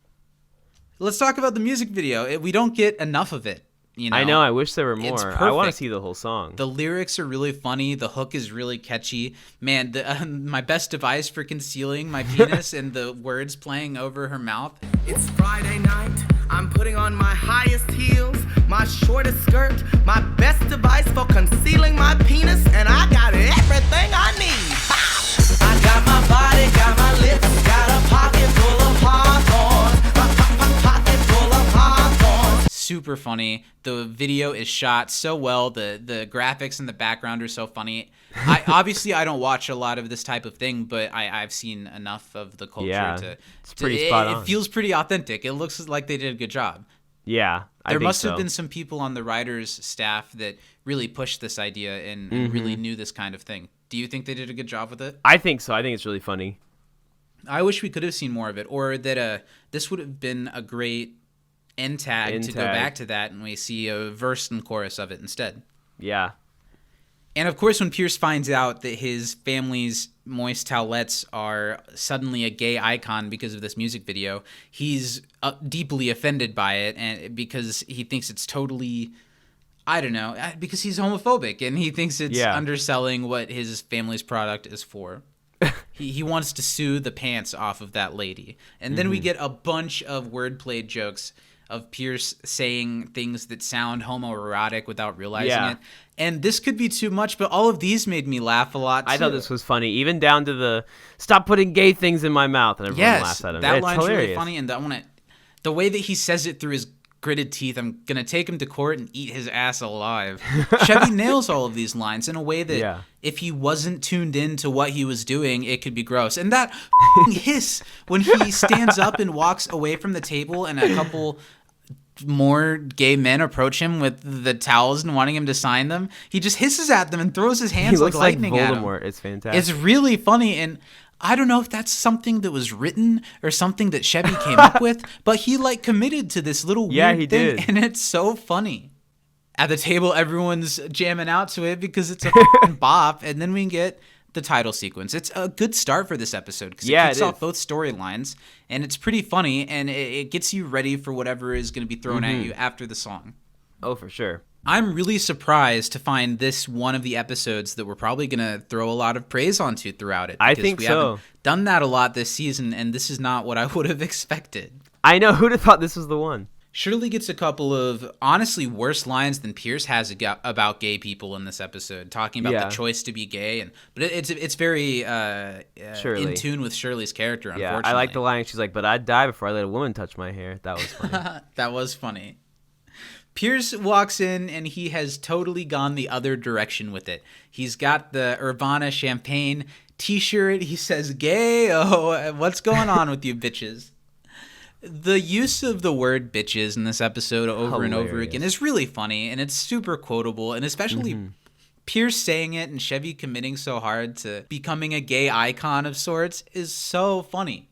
Let's talk about the music video. We don't get enough of it. You know? I know. I wish there were more. It's I want to perfect. see the whole song. The lyrics are really funny. The hook is really catchy. Man, my best device for concealing my penis and the words playing over her mouth. It's Friday night. I'm putting on my highest heels, my shortest skirt, my best device for concealing my penis, and I got everything I need. Ha! I got my body, got my lips, got a pocket full of hawthorns. Pocket full of hawthorns. Super funny. The video is shot so well. The graphics in the background are so funny. I don't watch a lot of this type of thing, but I've seen enough of the culture to it's pretty spot on. It feels pretty authentic. It looks like they did a good job. Yeah, There must have been some people on the writers' staff that really pushed this idea and really knew this kind of thing. Do you think they did a good job with it? I think so. I think it's really funny. I wish we could have seen more of it, or that this would have been a great end tag to go back to that, and we see a verse and chorus of it instead. Yeah. And of course, when Pierce finds out that his family's moist towelettes are suddenly a gay icon because of this music video, he's deeply offended by it, and because he thinks it's totally, I don't know, because he's homophobic and he thinks it's underselling what his family's product is for. He wants to sue the pants off of that lady. And then we get a bunch of wordplay jokes of Pierce saying things that sound homoerotic without realizing it. And this could be too much, but all of these made me laugh a lot, too. I thought this was funny, even down to the "stop putting gay things in my mouth," and everyone laughs at him. That it's line's hilarious. really funny, and the way that he says it through his gritted teeth, I'm gonna take him to court and eat his ass alive. Chevy nails all of these lines in a way that if he wasn't tuned in to what he was doing, it could be gross. And that hiss when he stands up and walks away from the table and a couple more gay men approach him with the towels and wanting him to sign them, he just hisses at them and throws his hands He looks like lightning at Voldemort. him. It's fantastic. It's really funny, and I don't know if that's something that was written or something that Chevy came up with, but he committed to this little weird he thing, did. and it's so funny. At the table, everyone's jamming out to it because it's a f***ing bop, and then we get the title sequence. It's a good start for this episode because it kicks off both storylines, and it's pretty funny, and it gets you ready for whatever is going to be thrown at you after the song. Oh, for sure. I'm really surprised to find this one of the episodes that we're probably going to throw a lot of praise onto throughout it. I think we so. haven't done that a lot this season, and this is not what I would have expected. I know. Who'd have thought this was the one? Shirley gets a couple of honestly worse lines than Pierce has about gay people in this episode, talking about the choice to be gay, but it's very in tune with Shirley's character. Unfortunately, I like the line. She's like, "But I'd die before I let a woman touch my hair." That was funny. That was funny. Pierce walks in and he has totally gone the other direction with it. He's got the Urbana champagne t-shirt. He says, "Gay, oh, what's going on with you bitches?" The use of the word bitches in this episode over and over again is really funny, and it's super quotable, and especially Pierce saying it and Chevy committing so hard to becoming a gay icon of sorts is so funny.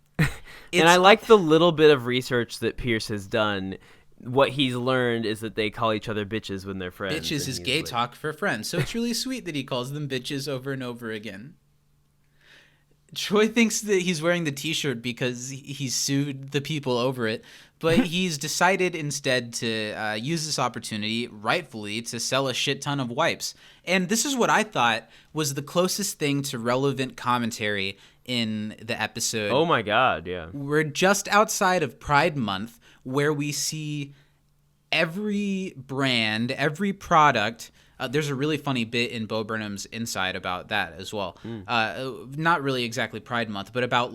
And I like the little bit of research that Pierce has done. What he's learned is that they call each other bitches when they're friends. Bitches is gay talk for friends, so it's really sweet that he calls them bitches over and over again. Troy thinks that he's wearing the t-shirt because he sued the people over it, but he's decided instead to use this opportunity, rightfully, to sell a shit ton of wipes. And this is what I thought was the closest thing to relevant commentary in the episode. Oh my God, yeah. We're just outside of Pride Month, where we see every brand, every product. There's a really funny bit in Bo Burnham's Inside about that as well. Not really exactly Pride Month, but about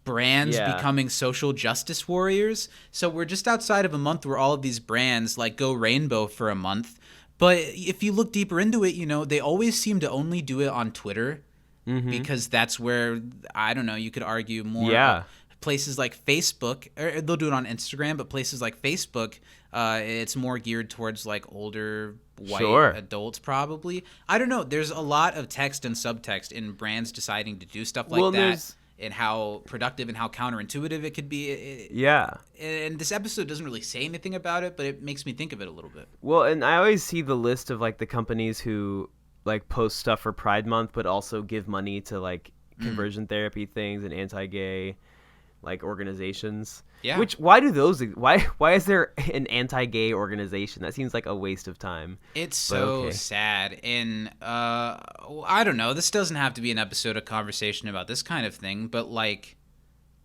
brands becoming social justice warriors. So we're just outside of a month where all of these brands go rainbow for a month. But if you look deeper into it, they always seem to only do it on Twitter because that's where, I don't know, you could argue more. Yeah. Places like Facebook, or they'll do it on Instagram, but places like Facebook, it's more geared towards older white adults probably. I don't know. There's a lot of text and subtext in brands deciding to do stuff like that. and how productive and how counterintuitive it could be. Yeah. And this episode doesn't really say anything about it, but it makes me think of it a little bit. Well, and I always see the list of like the companies who like post stuff for Pride Month, but also give money to like conversion therapy things and anti-gay like organizations. Yeah. Why is there an anti-gay organization? That seems like a waste of time. It's so sad. And I don't know. This doesn't have to be an episode of conversation about this kind of thing, but like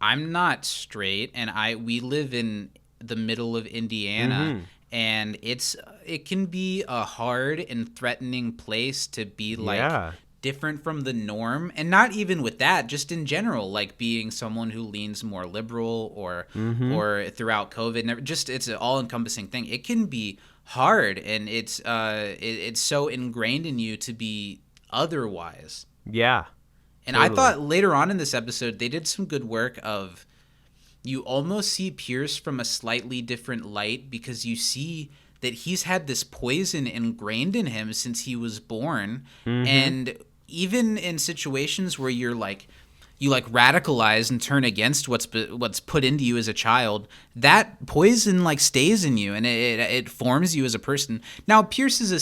I'm not straight, and we live in the middle of Indiana, and it can be a hard and threatening place to be like different from the norm. And not even with that, just in general, like being someone who leans more liberal or throughout COVID, it's an all-encompassing thing. It can be hard, and it's so ingrained in you to be otherwise. Yeah. And totally. I thought later on in this episode, they did some good work of you almost see Pierce from a slightly different light, because you see that he's had this poison ingrained in him since he was born. And even in situations where you radicalize and turn against what's put into you as a child, that poison like stays in you, and it forms you as a person. Now, Pierce is a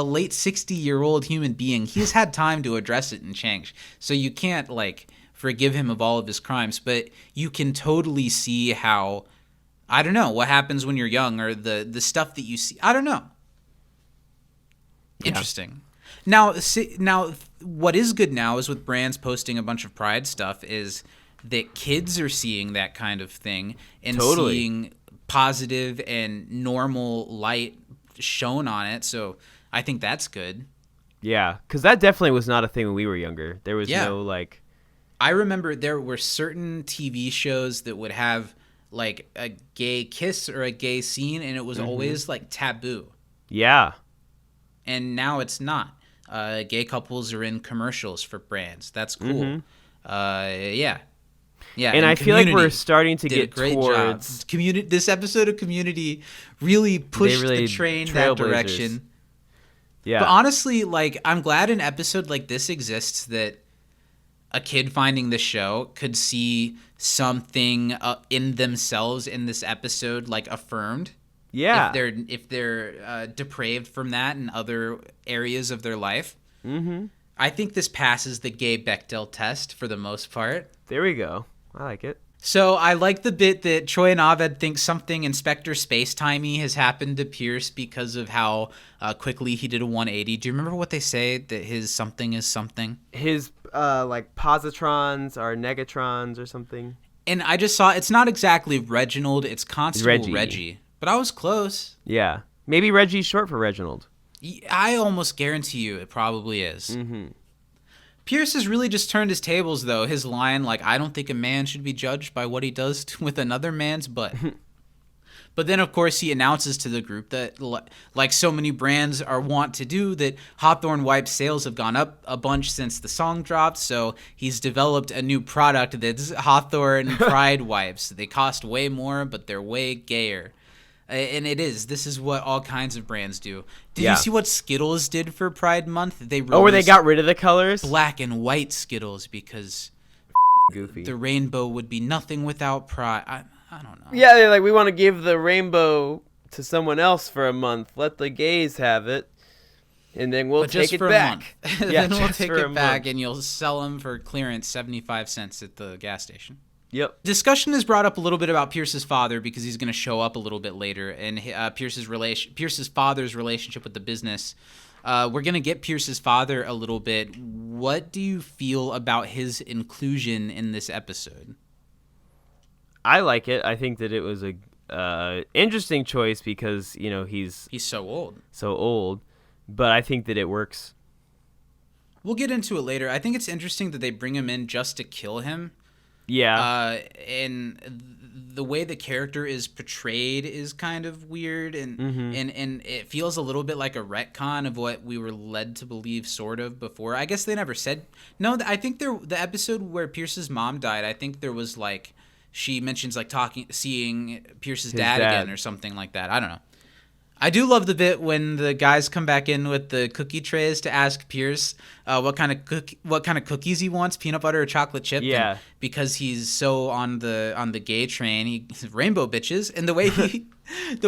late 60-year-old human being. He's had time to address it and change. So you can't like forgive him of all of his crimes, but you can totally see how, I don't know, what happens when you're young, or the stuff that you see. I don't know. Interesting. Now, what is good now is with brands posting a bunch of Pride stuff is that kids are seeing that kind of thing and seeing positive and normal light shown on it. So I think that's good. Yeah, because that definitely was not a thing when we were younger. There was no like... I remember there were certain TV shows that would have like a gay kiss or a gay scene, and it was always like taboo. Yeah. And now it's not. Gay couples are in commercials for brands. That's cool. Yeah. And I feel like we're starting to get towards Community. This episode of Community really pushed the train that direction. Yeah. But honestly, like, I'm glad an episode like this exists, that a kid finding the show could see something in themselves in this episode, like, affirmed. Yeah. If they're depraved from that in other areas of their life. I think this passes the gay Bechdel test for the most part. There we go. I like it. So I like the bit that Troy and Abed think something Inspector Spacetimey has happened to Pierce because of how quickly he did a 180. Do you remember what they say, that his something is something? His like positrons are negatrons or something. And I just saw, it's not exactly Reginald, it's Constable Reggie. But I was close. Yeah. Maybe Reggie's short for Reginald. I almost guarantee you it probably is. Pierce has really just turned his tables, though. His line, like, I don't think a man should be judged by what he does with another man's butt. But then, of course, he announces to the group that, like so many brands are wont to do, that Hawthorne wipes sales have gone up a bunch since the song dropped. So he's developed a new product that's Hawthorne Pride wipes. They cost way more, but they're way gayer. And this is what all kinds of brands do. Did you see what Skittles did for Pride Month? Where they got rid of the colors? Black and white Skittles, because goofy. The rainbow would be nothing without pride. I don't know. Yeah, they're like, we want to give the rainbow to someone else for a month. Let the gays have it, and then we'll take it back. Yeah, then we'll take it back, and you'll sell them for clearance 75 cents at the gas station. Yep. Discussion is brought up a little bit about Pierce's father, because he's going to show up a little bit later, and Pierce's father's relationship with the business. We're going to get Pierce's father a little bit. What do you feel about his inclusion in this episode? I like it. I think that it was a interesting choice because, you know, he's so old, but I think that it works. We'll get into it later. I think it's interesting that they bring him in just to kill him. Yeah. And the way the character is portrayed is kind of weird, and it feels a little bit like a retcon of what we were led to believe, sort of, before. I guess they never said. No, I think the episode where Pierce's mom died, I think there was like, she mentions like seeing Pierce's dad again or something like that. I don't know. I do love the bit when the guys come back in with the cookie trays to ask Pierce what kind of cookies he wants, peanut butter or chocolate chip. Yeah. And because he's so on the gay train, he's rainbow bitches, and the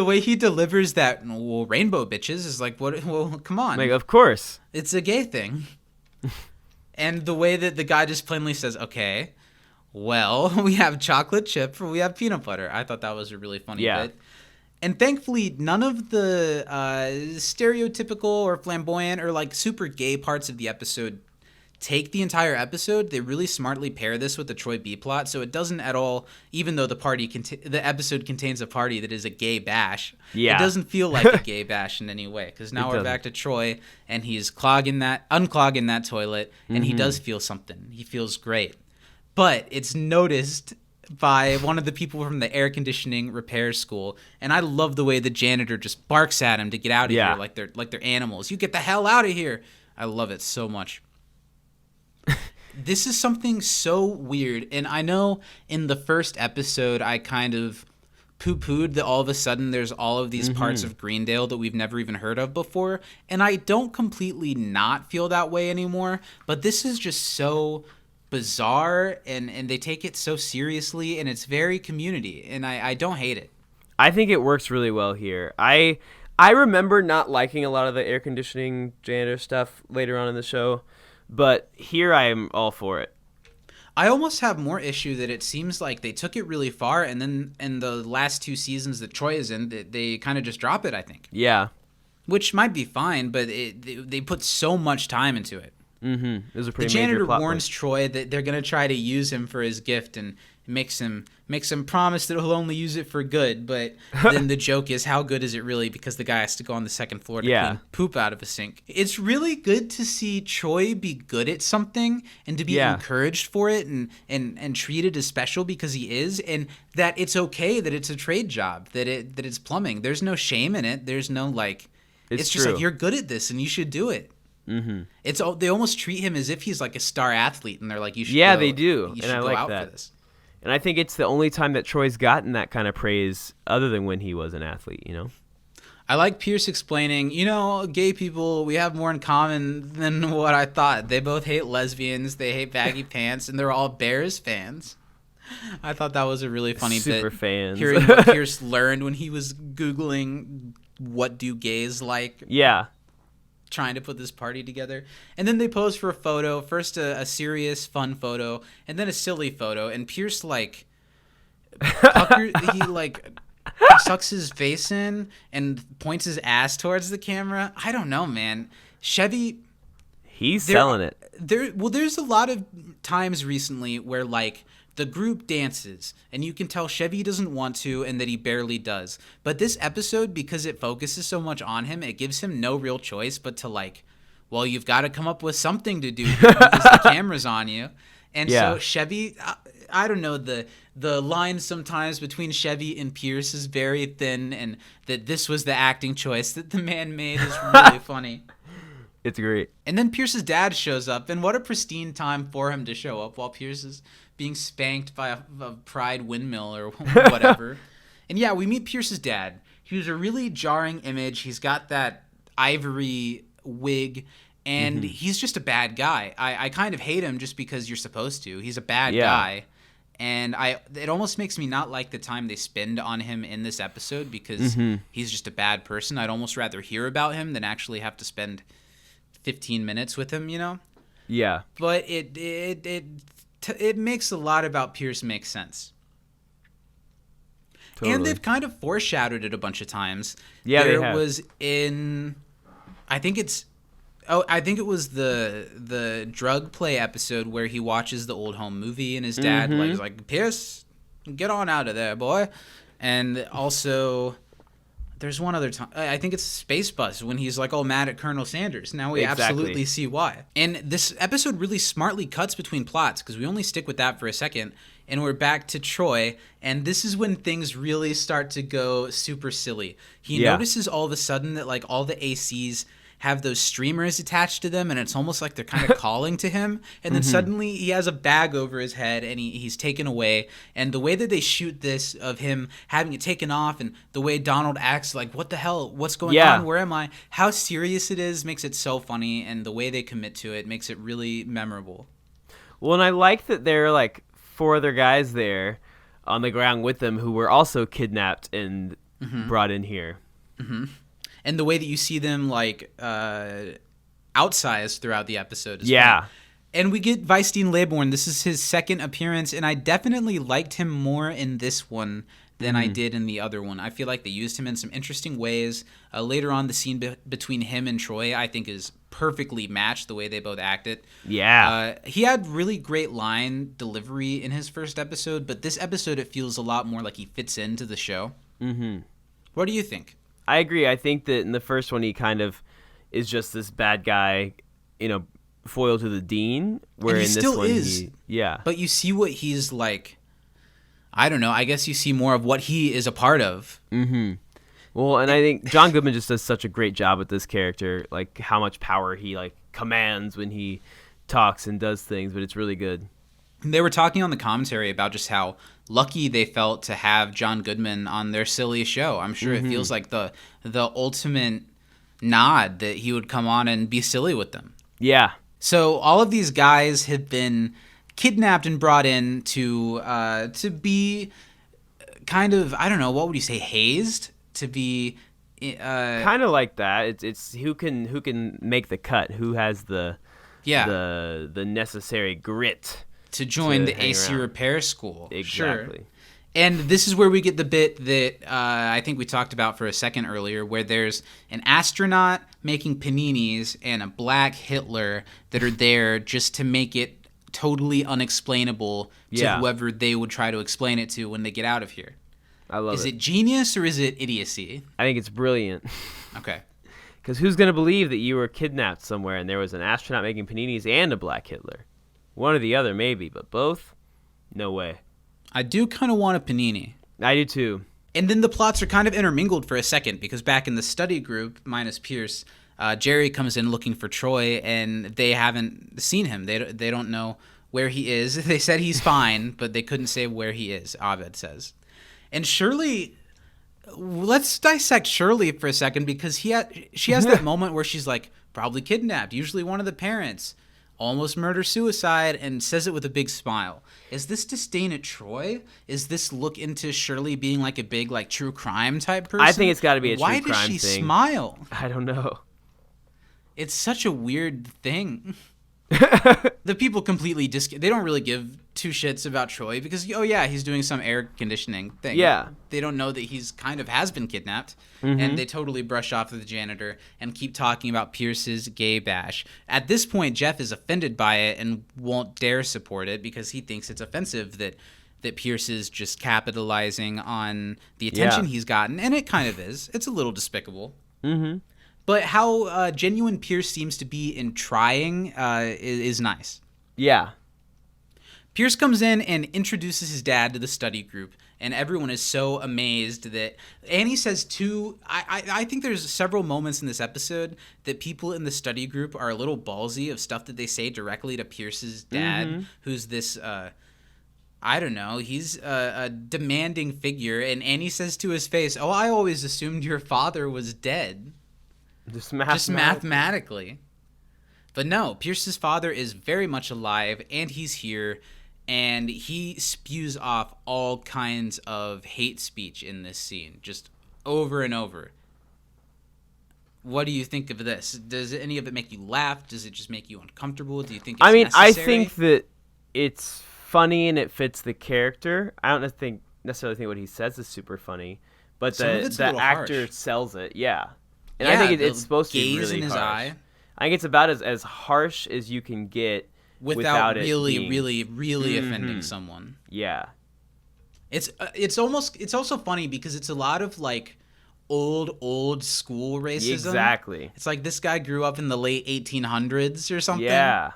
way he delivers that, well, rainbow bitches is like, what? Well, come on, Like, of course. it's a gay thing. And the way that the guy just plainly says, okay, well, we have chocolate chip or we have peanut butter. I thought that was a really funny bit. And thankfully, none of the stereotypical or flamboyant or like super gay parts of the episode take the entire episode. They really smartly pair this with the Troy B plot, so it doesn't at all. Even though the episode contains a party that is a gay bash, it doesn't feel like a gay bash in any way. Because now we're back to Troy, and he's unclogging that toilet, and he does feel something. He feels great, but it's noticed by one of the people from the air conditioning repair school, and I love the way the janitor just barks at him to get out of here like they're animals. You get the hell out of here. I love it so much. This is something so weird, and I know in the first episode I kind of poo-pooed that all of a sudden there's all of these parts of Greendale that we've never even heard of before, and I don't completely not feel that way anymore, but this is just so bizarre, and they take it so seriously, and it's very community, and I don't hate it. I think it works really well here. I remember not liking a lot of the air conditioning janitor stuff later on in the show, but here I am all for it. I almost have more issue that it seems like they took it really far, and then in the last 2 seasons that Troy is in, they kind of just drop it, I think. Yeah. Which might be fine, but they put so much time into it. Mm-hmm. It was a pretty The janitor major plot warns point. Troy that they're going to try to use him for his gift and makes him promise that he'll only use it for good. But then the joke is, how good is it really? Because the guy has to go on the second floor to clean poop out of a sink. It's really good to see Troy be good at something and to be encouraged for it and treated as special because he is, and that it's okay that it's a trade job, that it's plumbing. There's no shame in it. There's no like, it's just true. like, you're good at this and you should do it. Mm-hmm. They almost treat him as if he's like a star athlete, and they're like, you should. Yeah, go, they do, you and should I go like out that. for this. And I think it's the only time that Troy's gotten that kind of praise other than when he was an athlete, you know? I like Pierce explaining, gay people, we have more in common than what I thought. They both hate lesbians, they hate baggy pants, and they're all Bears fans. I thought that was a really funny bit. Super fans. Hearing what Pierce learned when he was Googling what do gays like. Yeah. Trying to put this party together, and then they pose for a photo. First a serious fun photo, and then a silly photo, and Pierce like sucks his face in and points his ass towards the camera. I don't know, man. Chevy, he's selling it. There's a lot of times recently where like the group dances, and you can tell Chevy doesn't want to and that he barely does. But this episode, because it focuses so much on him, it gives him no real choice but to like, well, you've got to come up with something to do because the camera's on you. And so Chevy, I don't know, the line sometimes between Chevy and Pierce is very thin, and that this was the acting choice that the man made is really funny. It's great. And then Pierce's dad shows up, and what a pristine time for him to show up while Pierce is being spanked by a Pride windmill or whatever. And yeah, we meet Pierce's dad. He was a really jarring image. He's got that ivory wig, and he's just a bad guy. I kind of hate him just because you're supposed to. He's a bad guy. And it almost makes me not like the time they spend on him in this episode because he's just a bad person. I'd almost rather hear about him than actually have to spend 15 minutes with him, Yeah. But it makes a lot about Pierce make sense. Totally. And they've kind of foreshadowed it a bunch of times. Yeah, there they have. was I think it was the drug play episode where he watches the Old Home Movie and his dad is like, Pierce, get on out of there, boy. And also, there's one other time, I think it's Space Bus, when he's like all mad at Colonel Sanders. Now we absolutely see why. And this episode really smartly cuts between plots because we only stick with that for a second, and we're back to Troy, and this is when things really start to go super silly. He notices all of a sudden that like all the ACs have those streamers attached to them, and it's almost like they're kind of calling to him. And then suddenly he has a bag over his head, and he's taken away. And the way that they shoot this of him having it taken off, and the way Donald acts like, what the hell? What's going on? Where am I? How serious it is makes it so funny, and the way they commit to it makes it really memorable. Well, and I like that there are like 4 other guys there on the ground with them who were also kidnapped and brought in here. And the way that you see them like outsized throughout the episode is Yeah. fun. And we get Weisstein Laybourne. This is his second appearance, and I definitely liked him more in this one than I did in the other one. I feel like they used him in some interesting ways. Later on, the scene between him and Troy, I think, is perfectly matched the way they both acted. Yeah. He had really great line delivery in his first episode, but this episode, it feels a lot more like he fits into the show. What do you think? I agree. I think that in the first one, he kind of is just this bad guy, foil to the dean. Where And he in this still one, is. Yeah. But you see what he's like. I don't know. I guess you see more of what he is a part of. Well, and I think John Goodman just does such a great job with this character, like how much power he like commands when he talks and does things, but it's really good. They were talking on the commentary about just how lucky they felt to have John Goodman on their silly show. I'm sure it feels like the ultimate nod that he would come on and be silly with them. Yeah. So all of these guys have been kidnapped and brought in to be kind of, I don't know, what would you say, hazed? To be Kind of like that. It's who can make the cut, who has the necessary grit to join to the hang AC around. repair school. Exactly. Sure. And this is where we get the bit that I think we talked about for a second earlier, where there's an astronaut making paninis and a black Hitler that are there just to make it totally unexplainable to whoever they would try to explain it to when they get out of here. I love Is it genius or is it idiocy? I think it's brilliant. Okay. Because who's going to believe that you were kidnapped somewhere and there was an astronaut making paninis and a black Hitler? One or the other, maybe, but both? No way. I do kind of want a panini. I do too. And then the plots are kind of intermingled for a second, because back in the study group, minus Pierce, Jerry comes in looking for Troy, and they haven't seen him. They don't know where he is. They said he's fine, but they couldn't say where he is, Abed says. And Shirley, let's dissect Shirley for a second, because she has that moment where she's like, probably kidnapped, usually one of the parents, almost murder-suicide, and says it with a big smile. Is this disdain at Troy? Is this look into Shirley being like a big like true crime type person? I think it's got to be a true Why crime does she thing. smile? I don't know. It's such a weird thing. The people completely they don't really give two shits about Troy because, oh yeah, he's doing some air conditioning thing. Yeah. They don't know that he's kind of has been kidnapped, and they totally brush off the janitor and keep talking about Pierce's gay bash. At this point, Jeff is offended by it and won't dare support it because he thinks it's offensive that Pierce is just capitalizing on the attention he's gotten, and it kind of is. It's a little despicable. Mm-hmm. But how genuine Pierce seems to be in trying is nice. Yeah. Pierce comes in and introduces his dad to the study group, and everyone is so amazed that Annie says I think there's several moments in this episode that people in the study group are a little ballsy of stuff that they say directly to Pierce's dad, who's this I don't know, he's a demanding figure, and Annie says to his face, "Oh, I always assumed your father was dead." Just mathematically. But no, Pierce's father is very much alive, and he's here, and he spews off all kinds of hate speech in this scene, just over and over. What do you think of this? Does any of it make you laugh? Does it just make you uncomfortable? Do you think it's necessary? I think that it's funny and it fits the character. I don't necessarily think what he says is super funny, but the actor harsh. sells it, yeah. And I think it's supposed to be really in his harsh. eye. I think it's about as harsh as you can get without really, it being, really offending someone. Yeah. It's also funny because it's a lot of like old school racism. Exactly. It's like this guy grew up in the late 1800s or something. Yeah.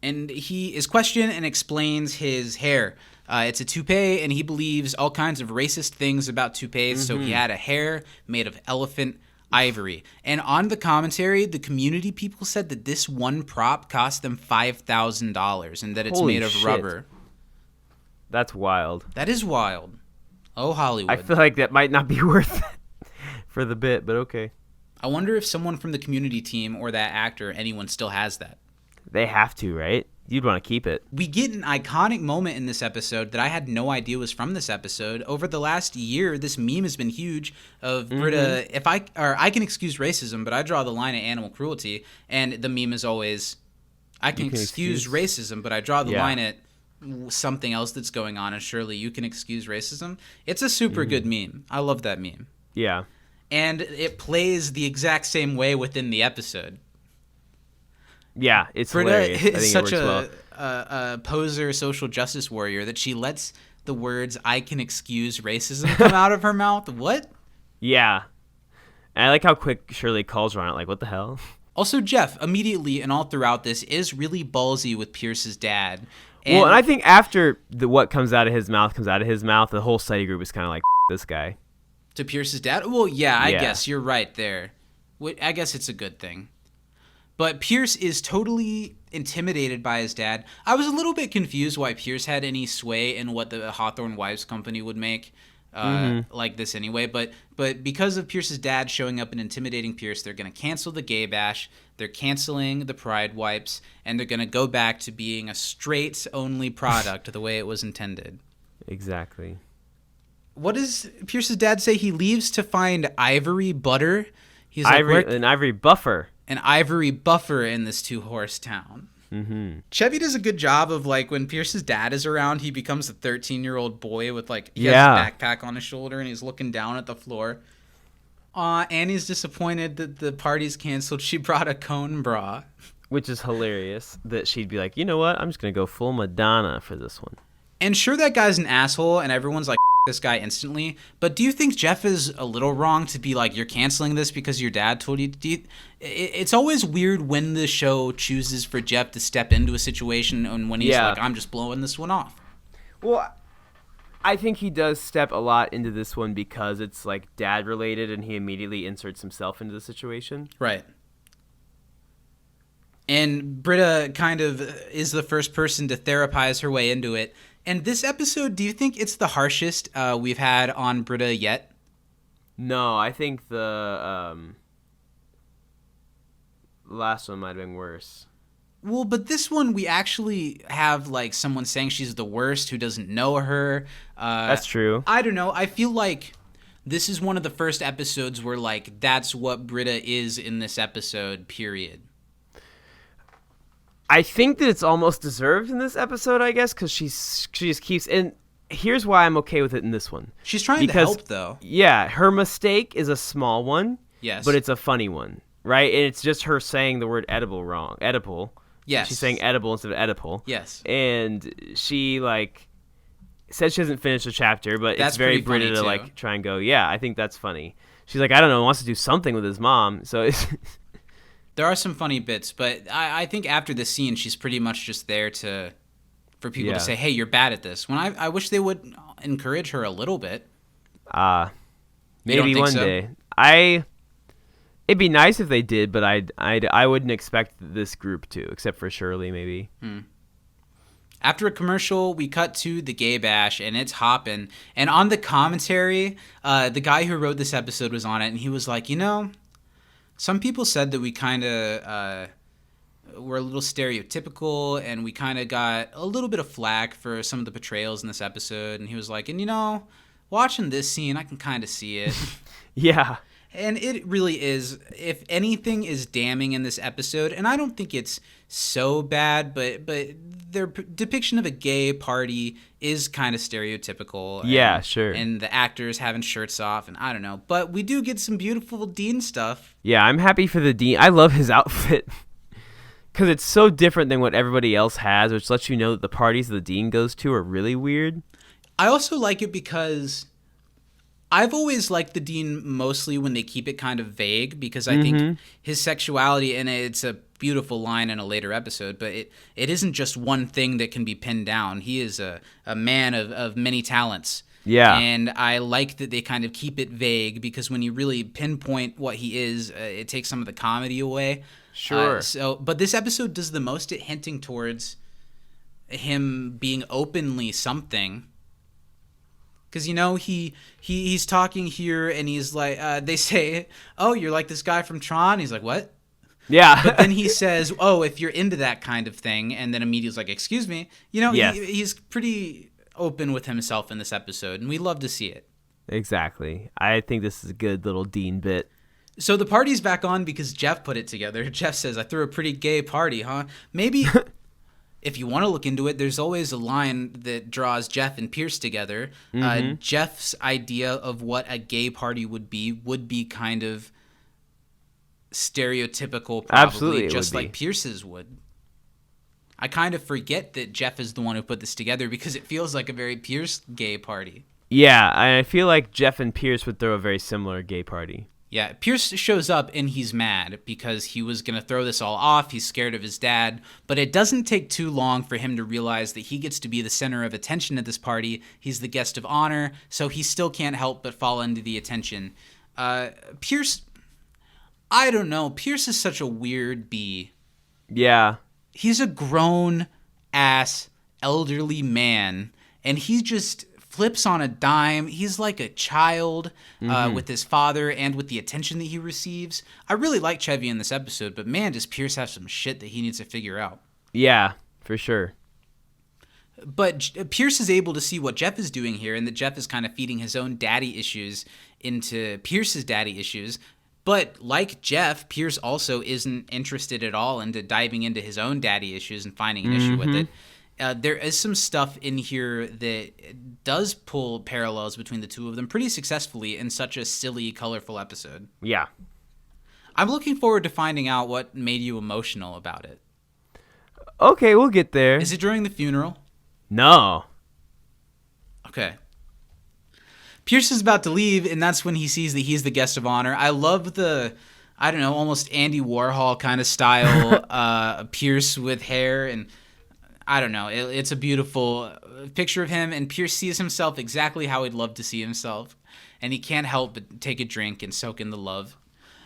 And he is questioned and explains his hair. It's a toupee, and he believes all kinds of racist things about toupees. So he had a hair made of elephant Ivory. And on the commentary, the community people said that this one prop cost them $5,000 and that it's Holy made of shit. rubber. That's wild. That is wild. Oh, Hollywood. I feel like that might not be worth it for the bit, but okay. I wonder if someone from the community team or that actor, anyone still has that. They have to, right? You'd want to keep it. We get an iconic moment in this episode that I had no idea was from this episode. Over the last year, this meme has been huge of Britta, I can excuse racism, but I draw the line at animal cruelty, and the meme is always, I can excuse racism, but I draw the line at something else that's going on, and surely you can excuse racism. It's a super good meme. I love that meme. Yeah. And it plays the exact same way within the episode. Yeah, it's Britta hilarious. I think is it such works a poser social justice warrior that she lets the words "I can excuse racism" come out of her mouth. What? Yeah. And I like how quick Shirley calls her on it. Like, what the hell? Also, Jeff, immediately and all throughout this, is really ballsy with Pierce's dad. And I think after what comes out of his mouth comes out of his mouth, the whole study group is kind of like, this guy. To Pierce's dad? Well, yeah, I Yeah. guess you're right there. I guess it's a good thing. But Pierce is totally intimidated by his dad. I was a little bit confused why Pierce had any sway in what the Hawthorne Wives Company would make like this anyway. But because of Pierce's dad showing up and intimidating Pierce, they're going to cancel the gay bash. They're canceling the Pride Wipes. And they're going to go back to being a straights-only product the way it was intended. Exactly. What does Pierce's dad say? He leaves to find ivory butter. He's An ivory buffer. an ivory buffer in this two-horse town. Mm-hmm. Chevy does a good job of, like, when Pierce's dad is around, he becomes a 13-year-old boy with, like, he has a backpack on his shoulder and he's looking down at the floor. Annie's disappointed that the party's canceled. She brought a cone bra. Which is hilarious that she'd be like, you know what? I'm just going to go full Madonna for this one. And sure, that guy's an asshole and everyone's like, this guy instantly. But do you think Jeff is a little wrong to be like, you're canceling this because your dad told you? It's always weird when the show chooses for Jeff to step into a situation and when he's like, I'm just blowing this one off. Well, I think he does step a lot into this one because it's like dad related and he immediately inserts himself into the situation. Right. And Britta kind of is the first person to therapize her way into it. And this episode, do you think it's the harshest we've had on Britta yet? No, I think the last one might have been worse. Well, but this one we actually have like someone saying she's the worst who doesn't know her. That's true. I don't know. I feel like this is one of the first episodes where like that's what Britta is in this episode, period. I think that it's almost deserved in this episode, I guess, because she just keeps... And here's why I'm okay with it in this one. She's trying to help, though. Yeah, her mistake is a small one. Yes. But it's a funny one, right? And it's just her saying the word edible wrong. Edible. Yes. She's saying edible instead of Oedipal. Yes. And she, like, said she hasn't finished a chapter, but That's it's very pretty funny, Britta to, too. like, try and go, yeah, I think that's funny. She's like, I don't know, wants to do something with his mom. So it's... There are some funny bits, but I think after this scene, she's pretty much just there for people to say, hey, you're bad at this. When I wish they would encourage her a little bit. Maybe one day. It'd be nice if they did, but I wouldn't expect this group to, except for Shirley, maybe. After a commercial, we cut to the gay bash, and it's hopping. And on the commentary, the guy who wrote this episode was on it, and he was like, some people said that we kind of were a little stereotypical, and we kind of got a little bit of flack for some of the portrayals in this episode. And he was like, and watching this scene, I can kind of see it. Yeah. And it really is, if anything is damning in this episode, and I don't think it's so bad, but their depiction of a gay party is kind of stereotypical. Yeah, sure. And the actors having shirts off, and I don't know. But we do get some beautiful Dean stuff. Yeah, I'm happy for the Dean. I love his outfit because it's so different than what everybody else has, which lets you know that the parties the Dean goes to are really weird. I also like it because I've always liked the Dean mostly when they keep it kind of vague, because I think his sexuality, and it's a beautiful line in a later episode, but it isn't just one thing that can be pinned down. He is a man of many talents. Yeah. And I like that they kind of keep it vague, because when you really pinpoint what he is, it takes some of the comedy away. Sure. But this episode does the most at hinting towards him being openly something. Because, he's talking here and he's like, they say, oh, you're like this guy from Tron. He's like, what? Yeah. But then he says, oh, if you're into that kind of thing. And then immediately is like, excuse me. Yes. He's pretty open with himself in this episode, and we love to see it. Exactly. I think this is a good little Dean bit. So the party's back on because Jeff put it together. Jeff says, I threw a pretty gay party, huh? Maybe... If you want to look into it, there's always a line that draws Jeff and Pierce together. Jeff's idea of what a gay party would be kind of stereotypical, probably, Absolutely, just like Pierce's would. I kind of forget that Jeff is the one who put this together because it feels like a very Pierce gay party. Yeah, I feel like Jeff and Pierce would throw a very similar gay party. Yeah, Pierce shows up and he's mad because he was going to throw this all off. He's scared of his dad, but it doesn't take too long for him to realize that he gets to be the center of attention at this party. He's the guest of honor, so he still can't help but fall into the attention. Pierce, I don't know. Pierce is such a weird bee. Yeah. He's a grown-ass elderly man, and he just flips on a dime. He's like a child with his father and with the attention that he receives. I really like Chevy in this episode, but man, does Pierce have some shit that he needs to figure out. Yeah, for sure. But Pierce is able to see what Jeff is doing here, and that Jeff is kind of feeding his own daddy issues into Pierce's daddy issues. But like Jeff, Pierce also isn't interested at all into diving into his own daddy issues and finding an issue with it. There is some stuff in here that does pull parallels between the two of them pretty successfully in such a silly, colorful episode. Yeah. I'm looking forward to finding out what made you emotional about it. Okay, we'll get there. Is it during the funeral? No. Okay. Pierce is about to leave, and that's when he sees that he's the guest of honor. I love the, I don't know, almost Andy Warhol kind of style Pierce with hair, and I don't know. It's a beautiful picture of him, and Pierce sees himself exactly how he'd love to see himself, and he can't help but take a drink and soak in the love.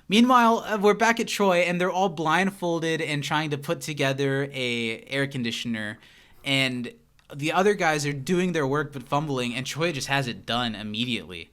Meanwhile, we're back at Troy, and they're all blindfolded and trying to put together a air conditioner, and the other guys are doing their work but fumbling, and Troy just has it done immediately.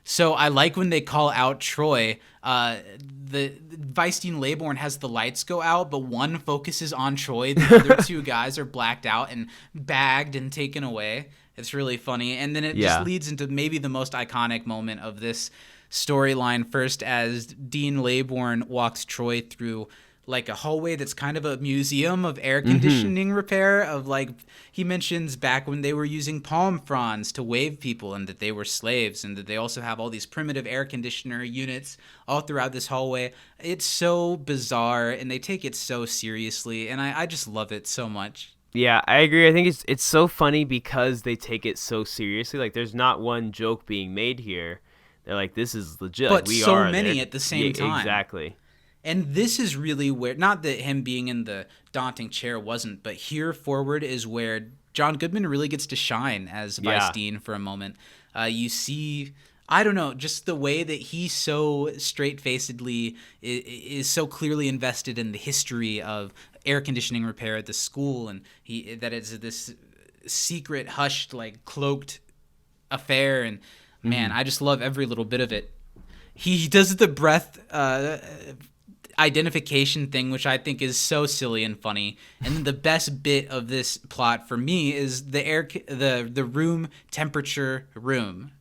So I like when they call out Troy. The Weisstein Laybourne has the lights go out, but one focuses on Troy. The other two guys are blacked out and bagged and taken away. It's really funny. And then it just leads into maybe the most iconic moment of this storyline first, as Dean Laybourne walks Troy through like a hallway that's kind of a museum of air conditioning repair. Of like, he mentions back when they were using palm fronds to wave people and that they were slaves, and that they also have all these primitive air conditioner units all throughout this hallway. It's so bizarre, and they take it so seriously, and I just love it so much. Yeah, I agree. I think it's so funny because they take it so seriously. Like, there's not one joke being made here. They're like, this is legit. But like, we so are many there. at the same time. Exactly. And this is really where, not that him being in the daunting chair wasn't, but here forward is where John Goodman really gets to shine as Weisstein for a moment. You see, I don't know, just the way that he so straight-facedly is so clearly invested in the history of air conditioning repair at the school, and that it's this secret, hushed, like cloaked affair. And man, I just love every little bit of it. He does the breath identification thing, which I think is so silly and funny. And then the best bit of this plot for me is the room temperature room.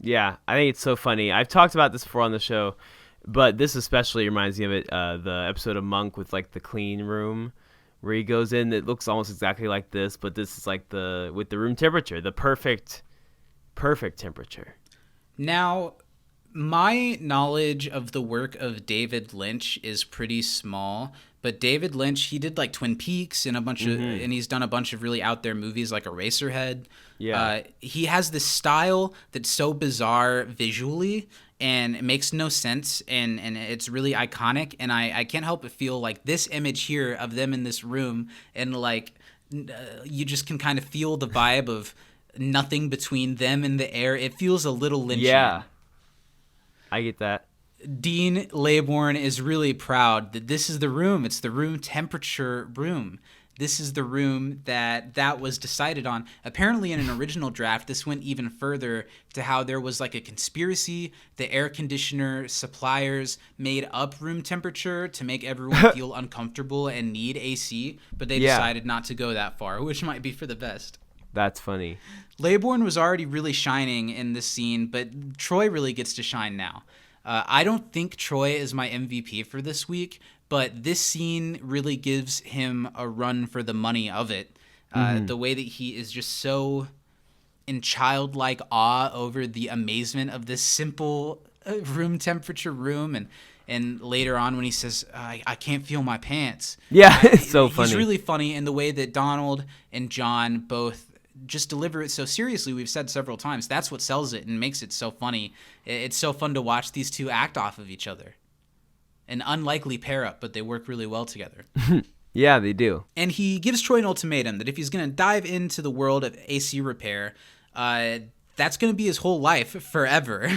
Yeah, I think it's so funny. I've talked about this before on the show, but this especially reminds me of it. The episode of Monk with like the clean room, where he goes in. It looks almost exactly like this, but this is like with the room temperature, the perfect temperature. Now, my knowledge of the work of David Lynch is pretty small, but David Lynch, he did like Twin Peaks and and he's done a bunch of really out there movies like Eraserhead. Yeah. He has this style that's so bizarre visually, and it makes no sense, and it's really iconic, and I can't help but feel like this image here of them in this room, and like you just can kind of feel the vibe of nothing between them and the air. It feels a little Lynchian. Yeah, I get that. Dean Laybourne is really proud that this is the room. It's the room temperature room. This is the room that was decided on. Apparently in an original draft, this went even further to how there was like a conspiracy. The air conditioner suppliers made up room temperature to make everyone feel uncomfortable and need AC, but they decided not to go that far, which might be for the best. That's funny. Laybourne was already really shining in this scene, but Troy really gets to shine now. I don't think Troy is my MVP for this week, but this scene really gives him a run for the money of it. The way that he is just so in childlike awe over the amazement of this simple room temperature room. And later on when he says, I can't feel my pants. Yeah, it's so funny. He's really funny in the way that Donald and John both just deliver it so seriously. We've said several times, that's what sells it and makes it so funny. It's so fun to watch these two act off of each other. An unlikely pair up, but they work really well together. Yeah, they do. And he gives Troy an ultimatum that if he's going to dive into the world of AC repair, that's going to be his whole life forever.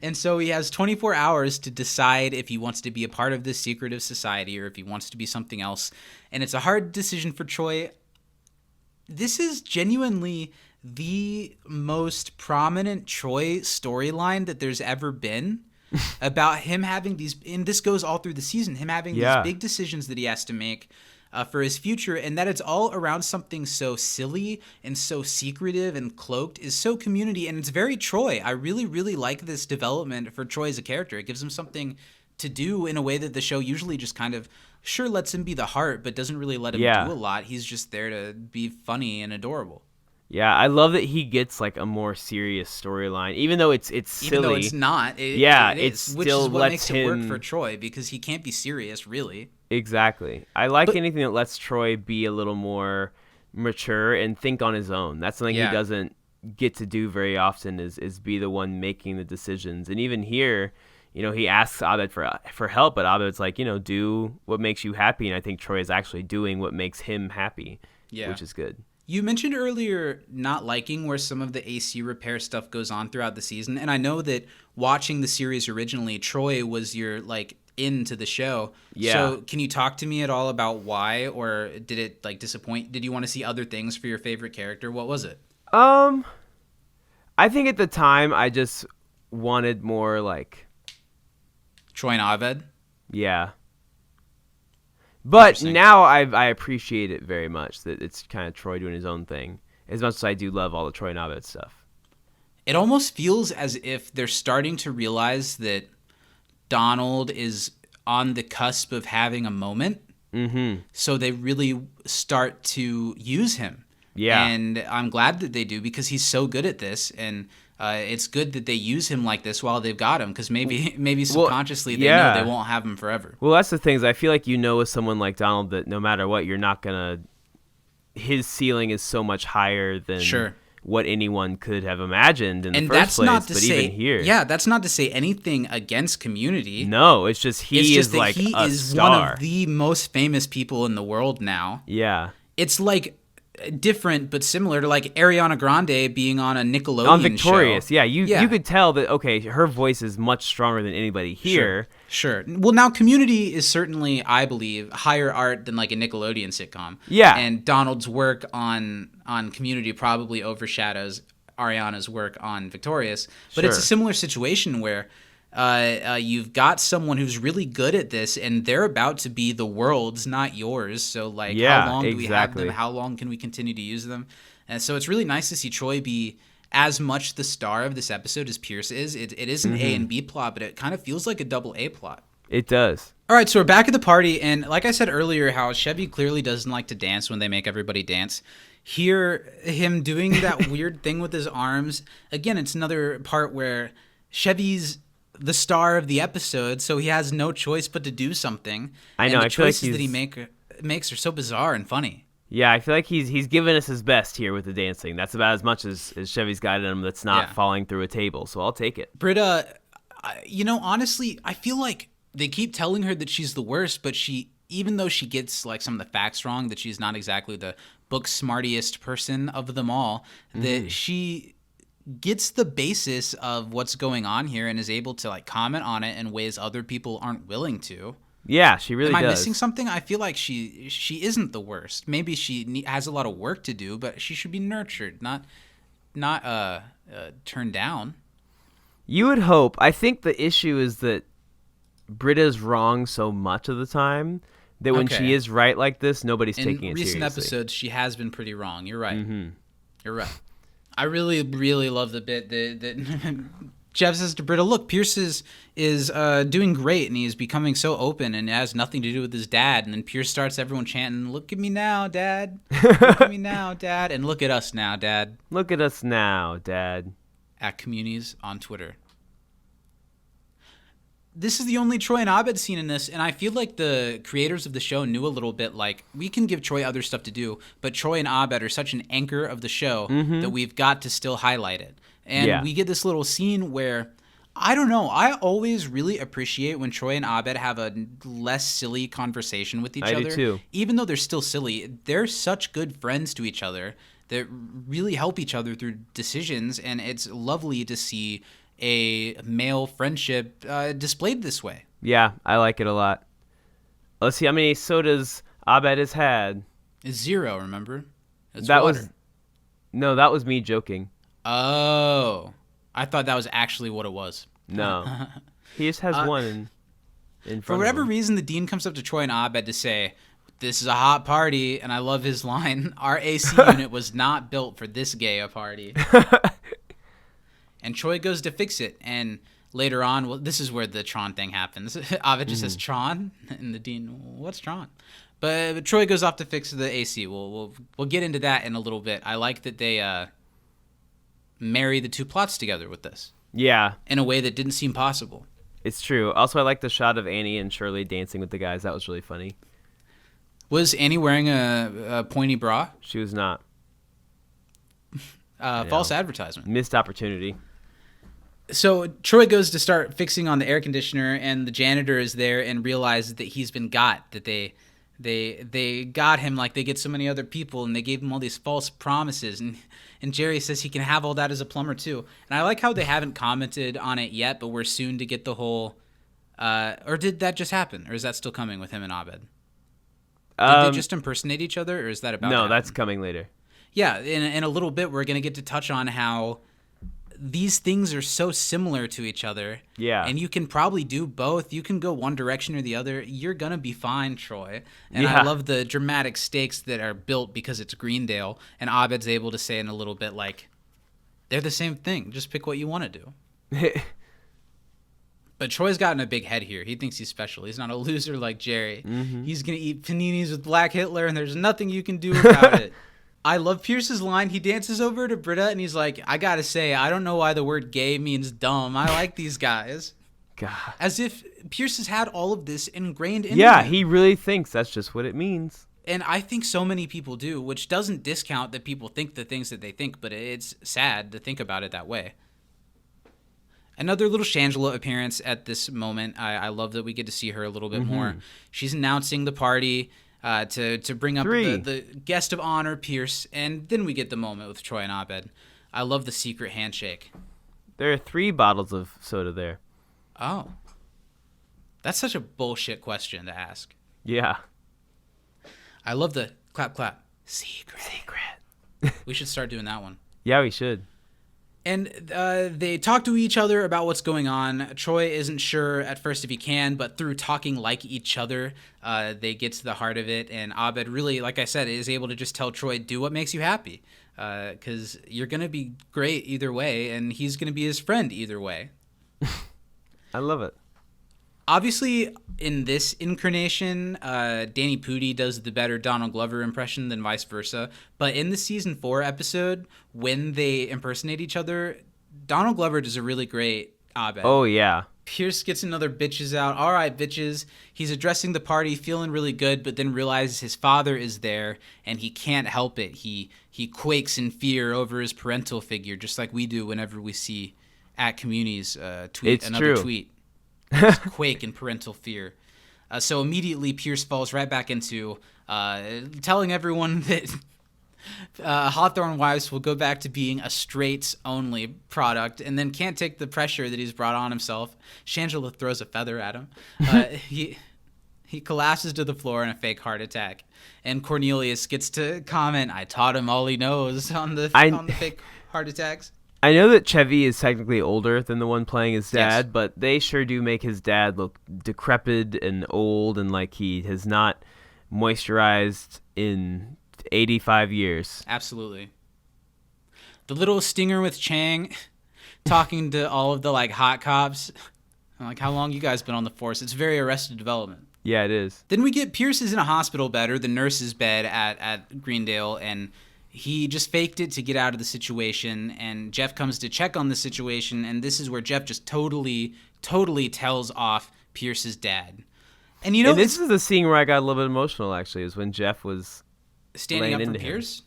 And so he has 24 hours to decide if he wants to be a part of this secretive society or if he wants to be something else. And it's a hard decision for Troy. This is genuinely the most prominent Troy storyline that there's ever been. About him having these, and this goes all through the season, him having these big decisions that he has to make for his future, and that it's all around something so silly and so secretive and cloaked is so community, and it's very Troy. I really, really like this development for Troy as a character. It gives him something to do in a way that the show usually just kind of sure lets him be the heart, but doesn't really let him do a lot. He's just there to be funny and adorable. Yeah, I love that he gets like a more serious storyline, even though it's silly. Even though it's not. It is, which is what makes it work for Troy, because he can't be serious, really. Exactly. I like anything that lets Troy be a little more mature and think on his own. That's something he doesn't get to do very often, is be the one making the decisions. And even here, he asks Abed for help, but Abed's like, do what makes you happy. And I think Troy is actually doing what makes him happy, which is good. You mentioned earlier not liking where some of the AC repair stuff goes on throughout the season, and I know that watching the series originally, Troy was your, into the show. Yeah. So can you talk to me at all about why, or did it, disappoint? Did you want to see other things for your favorite character? What was it? I think at the time I just wanted more, Troy and Abed? Yeah. But now I appreciate it very much, that it's kind of Troy doing his own thing, as much as I do love all the Troy and Abed stuff. It almost feels as if they're starting to realize that Donald is on the cusp of having a moment, so they really start to use him. Yeah. And I'm glad that they do, because he's so good at this, and it's good that they use him like this while they've got him, because maybe subconsciously they know they won't have him forever. Well, that's the thing. I feel like with someone like Donald that no matter what, you're not gonna. His ceiling is so much higher than what anyone could have imagined in the first place. But even here, that's not to say anything against Community. No, it's just he is like he is star. One of the most famous people in the world now. Yeah, it's like different but similar to Ariana Grande being on a Nickelodeon on Victorious. show. Yeah, you could tell that her voice is much stronger than anybody here. Sure. Well, now Community is certainly, I believe, higher art than a Nickelodeon sitcom. Yeah. And Donald's work on Community probably overshadows Ariana's work on Victorious. But it's a similar situation where you've got someone who's really good at this, and they're about to be the world's, not yours. So, how long do we have them? How long can we continue to use them? And so it's really nice to see Troy be as much the star of this episode as Pierce is. It is an A and B plot, but it kind of feels like a double A plot. It does. All right, so we're back at the party, and like I said earlier, how Chevy clearly doesn't like to dance when they make everybody dance. Hear him doing that weird thing with his arms. Again, it's another part where Chevy's the star of the episode, so he has no choice but to do something. I know. And the choices that he makes are so bizarre and funny. Yeah, I feel like he's given us his best here with the dancing. That's about as much as Chevy's got in him that's not falling through a table, so I'll take it. Britta, honestly, I feel like they keep telling her that she's the worst, but she even though she gets like some of the facts wrong, that she's not exactly the book smartiest person of them all, that she gets the basis of what's going on here and is able to like comment on it in ways other people aren't willing to. Yeah, she really Am I does. missing something? I feel like she isn't the worst. Maybe she has a lot of work to do, but she should be nurtured, not turned down. You would hope. I think the issue is that Britta's wrong so much of the time that when Okay. she is right like this, nobody's In taking it recent seriously. episodes, she has been pretty wrong. You're right. You're right. I really, really love the bit that Jeff says to Britta, look, Pierce is doing great, and he is becoming so open, and it has nothing to do with his dad. And then Pierce starts everyone chanting, look at me now, Dad. Look at me now, Dad. And look at us now, Dad. Look at us now, Dad. At Communities on Twitter. This is the only Troy and Abed scene in this, and I feel like the creators of the show knew a little bit, like, we can give Troy other stuff to do, but Troy and Abed are such an anchor of the show that we've got to still highlight it. And we get this little scene where, I don't know, I always really appreciate when Troy and Abed have a less silly conversation with each I do other. too. Even though they're still silly, they're such good friends to each other that really help each other through decisions, and it's lovely to see a male friendship displayed this way. Yeah, I like it a lot. Let's see how many sodas Abed has had. It's 0, remember? It's That water. that was me joking. Oh, I thought that was actually what it was. No, he just has one in front For whatever of him. reason, the dean comes up to Troy and Abed to say, this is a hot party, and I love his line, our AC unit was not built for this gay a party. And Troy goes to fix it, and later on, well, this is where the Tron thing happens. Abed just says, Tron? And the dean, what's Tron? But Troy goes off to fix the AC. We'll get into that in a little bit. I like that they marry the two plots together with this Yeah, in a way that didn't seem possible. it's true. Also, I like the shot of Annie and Shirley dancing with the guys. That was really funny. Was Annie wearing a pointy bra? She was not. False advertisement. Missed opportunity. So Troy goes to start fixing on the air conditioner, and the janitor is there and realizes that he's been got, that they got him like they get so many other people, and they gave him all these false promises. And Jerry says he can have all that as a plumber too. And I like how they haven't commented on it yet, but we're soon to get the whole. Or did that just happen, or is that still coming with him and Abed? Did they just impersonate each other, or is that about? No, to that's happen? coming later. Yeah, in a little bit, we're going to get to touch on how these things are so similar to each other. Yeah. And you can probably do both. You can go one direction or the other. You're going to be fine, Troy. And Yeah. I love the dramatic stakes that are built because it's Greendale. And Abed's able to say in a little bit, like, they're the same thing. Just pick what you want to do. But Troy's gotten a big head here. He thinks he's special. He's not a loser like Jerry. He's going to eat paninis with Black Hitler, and there's nothing you can do about it. I love Pierce's line. He dances over to Britta, and he's like, I got to say, I don't know why the word gay means dumb. I like these guys. God. As if Pierce has had all of this ingrained in Yeah, him. he really thinks that's just what it means. And I think so many people do, which doesn't discount that people think the things that they think, but it's sad to think about it that way. Another little Shangela appearance at this moment. I love that we get to see her a little bit more. She's announcing the party to bring up the guest of honor, Pierce, and then we get the moment with Troy and Abed. I love the secret handshake. There are 3 bottles of soda there. Oh. That's such a bullshit question to ask. Yeah. I love the clap, clap. Secret. We should start doing that one. Yeah, we should. And they talk to each other about what's going on. Troy isn't sure at first if he can, but through talking like each other, they get to the heart of it. And Abed really, like I said, is able to just tell Troy, do what makes you happy. Because you're going to be great either way, and he's going to be his friend either way. I love it. Obviously, in this incarnation, Danny Pudi does the better Donald Glover impression than vice versa. But in the season 4 episode, when they impersonate each other, Donald Glover does a really great Abed. Oh, yeah. Pierce gets another bitches out. All right, bitches. He's addressing the party, feeling really good, but then realizes his father is there, and he can't help it. He quakes in fear over his parental figure, just like we do whenever we see at Communities tweet It's another true. tweet. Just quake in parental fear. So immediately Pierce falls right back into telling everyone that Hawthorne Wives will go back to being a straights-only product, and then can't take the pressure that he's brought on himself. Shangela throws a feather at him. He collapses to the floor in a fake heart attack, and Cornelius gets to comment, "I taught him all he knows" on the fake heart attacks. I know that Chevy is technically older than the one playing his dad, Yes. but they sure do make his dad look decrepit and old and like he has not moisturized in 85 years. Absolutely. The little stinger with Chang talking to all of the like hot cops. I'm like, how long you guys been on the force? It's very Arrested Development. Yeah, it is. Then we get Pierce is in a hospital bed, or the nurse's bed at Greendale, and he just faked it to get out of the situation, and Jeff comes to check on the situation, and this is where Jeff just totally tells off Pierce's dad. And you know, And this is the scene where I got a little bit emotional, actually, is when Jeff was standing up laying for into him. Pierce.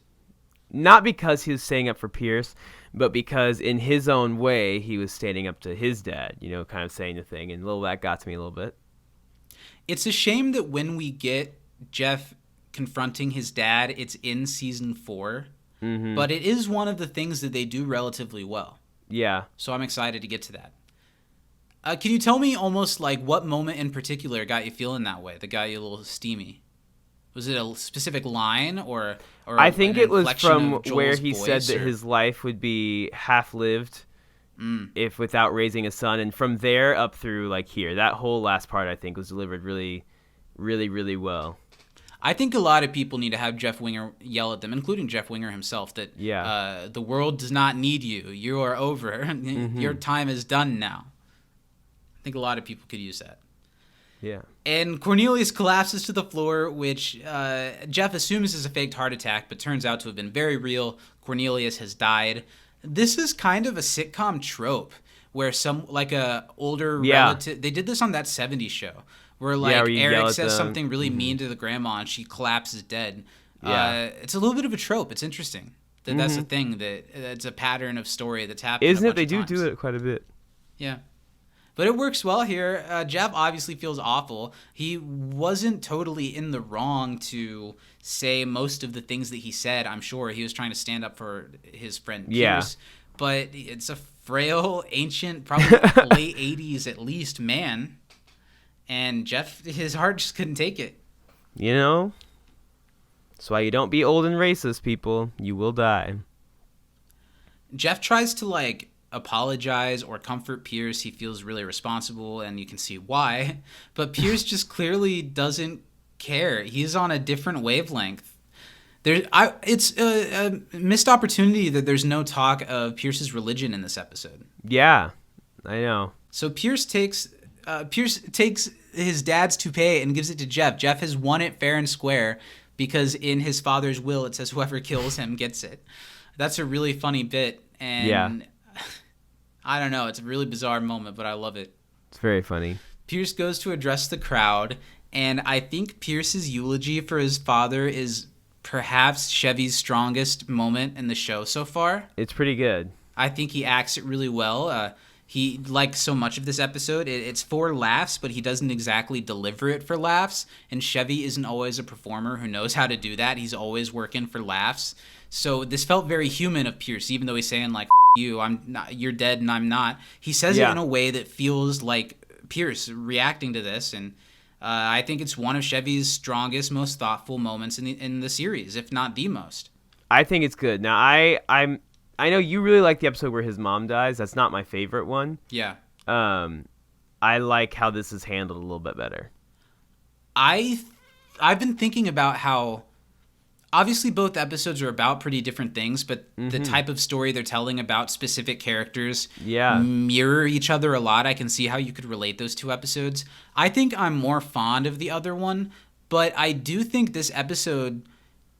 not because he was standing up for Pierce, but because in his own way, he was standing up to his dad, you know, kind of saying the thing. And that got to me a little bit. It's a shame that when we get Jeff confronting his dad, it's in season 4. Mm-hmm. But it is one of the things that they do relatively well. Yeah. So I'm excited to get to that. Can you tell me almost like what moment in particular got you feeling that way, that got you a little steamy? Was it a specific line or I think an it was inflection from of Joel's where he said voice, that or- his life would be half-lived if without raising a son. And from there up through like here, that whole last part I think was delivered really, really, really well. I think a lot of people need to have Jeff Winger yell at them, including Jeff Winger himself, that the world does not need you. You are over. Your time is done now. I think a lot of people could use that. Yeah. And Cornelius collapses to the floor, which Jeff assumes is a faked heart attack, but turns out to have been very real. Cornelius has died. This is kind of a sitcom trope where some, like a older relative, they did this on That 70s Show, where like where you yell Eric at says them. something really mean to the grandma and she collapses dead. Yeah. It's a little bit of a trope. It's interesting that that's a thing, that it's a pattern of story that's happened. Isn't a it? They bunch of do times. it quite a bit. Yeah. But it works well here. Jeff obviously feels awful. He wasn't totally in the wrong to say most of the things that he said. I'm sure he was trying to stand up for his friend Pierce. Yeah. But it's a frail, ancient, probably late 80s at least man. And Jeff, his heart just couldn't take it. You know? That's why you don't be old and racist, people. You will die. Jeff tries to like apologize or comfort Pierce. He feels really responsible, and you can see why. But Pierce just clearly doesn't care. He's on a different wavelength. It's a missed opportunity that there's no talk of Pierce's religion in this episode. Yeah, I know. So Pierce takes his dad's toupee and gives it to Jeff. Jeff has won it fair and square because in his father's will it says whoever kills him gets it. That's a really funny bit, and Yeah. I don't know. It's a really bizarre moment, but I love it. It's very funny. Pierce goes to address the crowd, and I think Pierce's eulogy for his father is perhaps Chevy's strongest moment in the show so far. It's pretty good. I think he acts it really well. He, like so much of this episode, it's for laughs, but he doesn't exactly deliver it for laughs. And Chevy isn't always a performer who knows how to do that. He's always working for laughs. So this felt very human of Pierce, even though he's saying like, you, I'm not, you're dead and I'm not. He says it in a way that feels like Pierce reacting to this. And I think it's one of Chevy's strongest, most thoughtful moments in the series, if not the most. I think it's good. Now, I know you really like the episode where his mom dies. That's not my favorite one. Yeah. I like how this is handled a little bit better. I've been thinking about how obviously both episodes are about pretty different things, but the type of story they're telling about specific characters mirror each other a lot. I can see how you could relate those two episodes. I think I'm more fond of the other one, but I do think this episode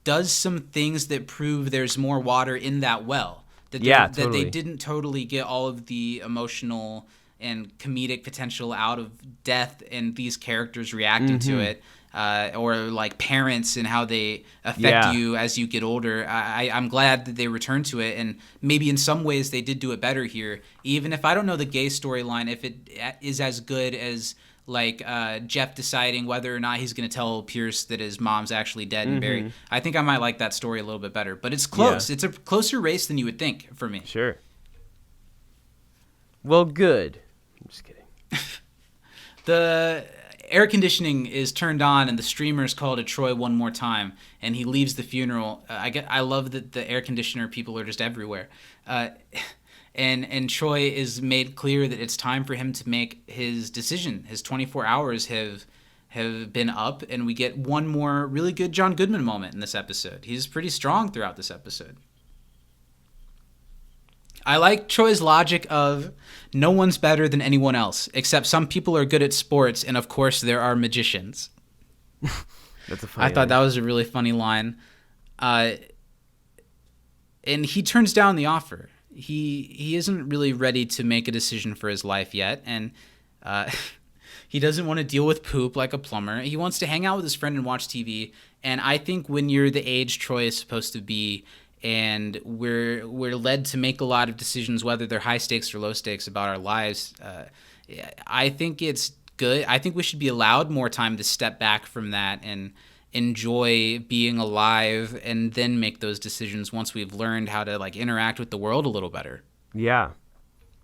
does some things that prove there's more water in that well. That totally. they didn't totally get all of the emotional and comedic potential out of death and these characters reacting to it. Or like parents and how they affect you as you get older. I'm glad that they returned to it, and maybe in some ways they did do it better here. Even if I don't know the gay storyline, if it is as good as like Jeff deciding whether or not he's going to tell Pierce that his mom's actually dead and buried. I think I might like that story a little bit better, but it's close. Yeah. It's a closer race than you would think for me. Sure. Well, good. I'm just kidding. The air conditioning is turned on and the streamers call to Troy one more time, and he leaves the funeral. I love that the air conditioner people are just everywhere. And Troy is made clear that it's time for him to make his decision. His 24 hours have been up, and we get one more really good John Goodman moment in this episode. He's pretty strong throughout this episode. I like Troy's logic of no one's better than anyone else, except some people are good at sports, and of course there are magicians. That's a funny I thought that was a really funny line. And he turns down the offer. He isn't really ready to make a decision for his life yet, and he doesn't want to deal with poop like a plumber. He wants to hang out with his friend and watch TV, and I think when you're the age Troy is supposed to be, and we're led to make a lot of decisions, whether they're high stakes or low stakes, about our lives, I think it's good. I think we should be allowed more time to step back from that and enjoy being alive, and then make those decisions once we've learned how to like interact with the world a little better. Yeah.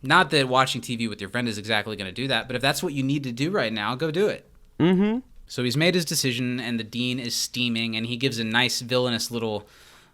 Not that watching TV with your friend is exactly going to do that, but if that's what you need to do right now, go do it. Mm-hmm. So he's made his decision, and the dean is steaming, and he gives a nice villainous little,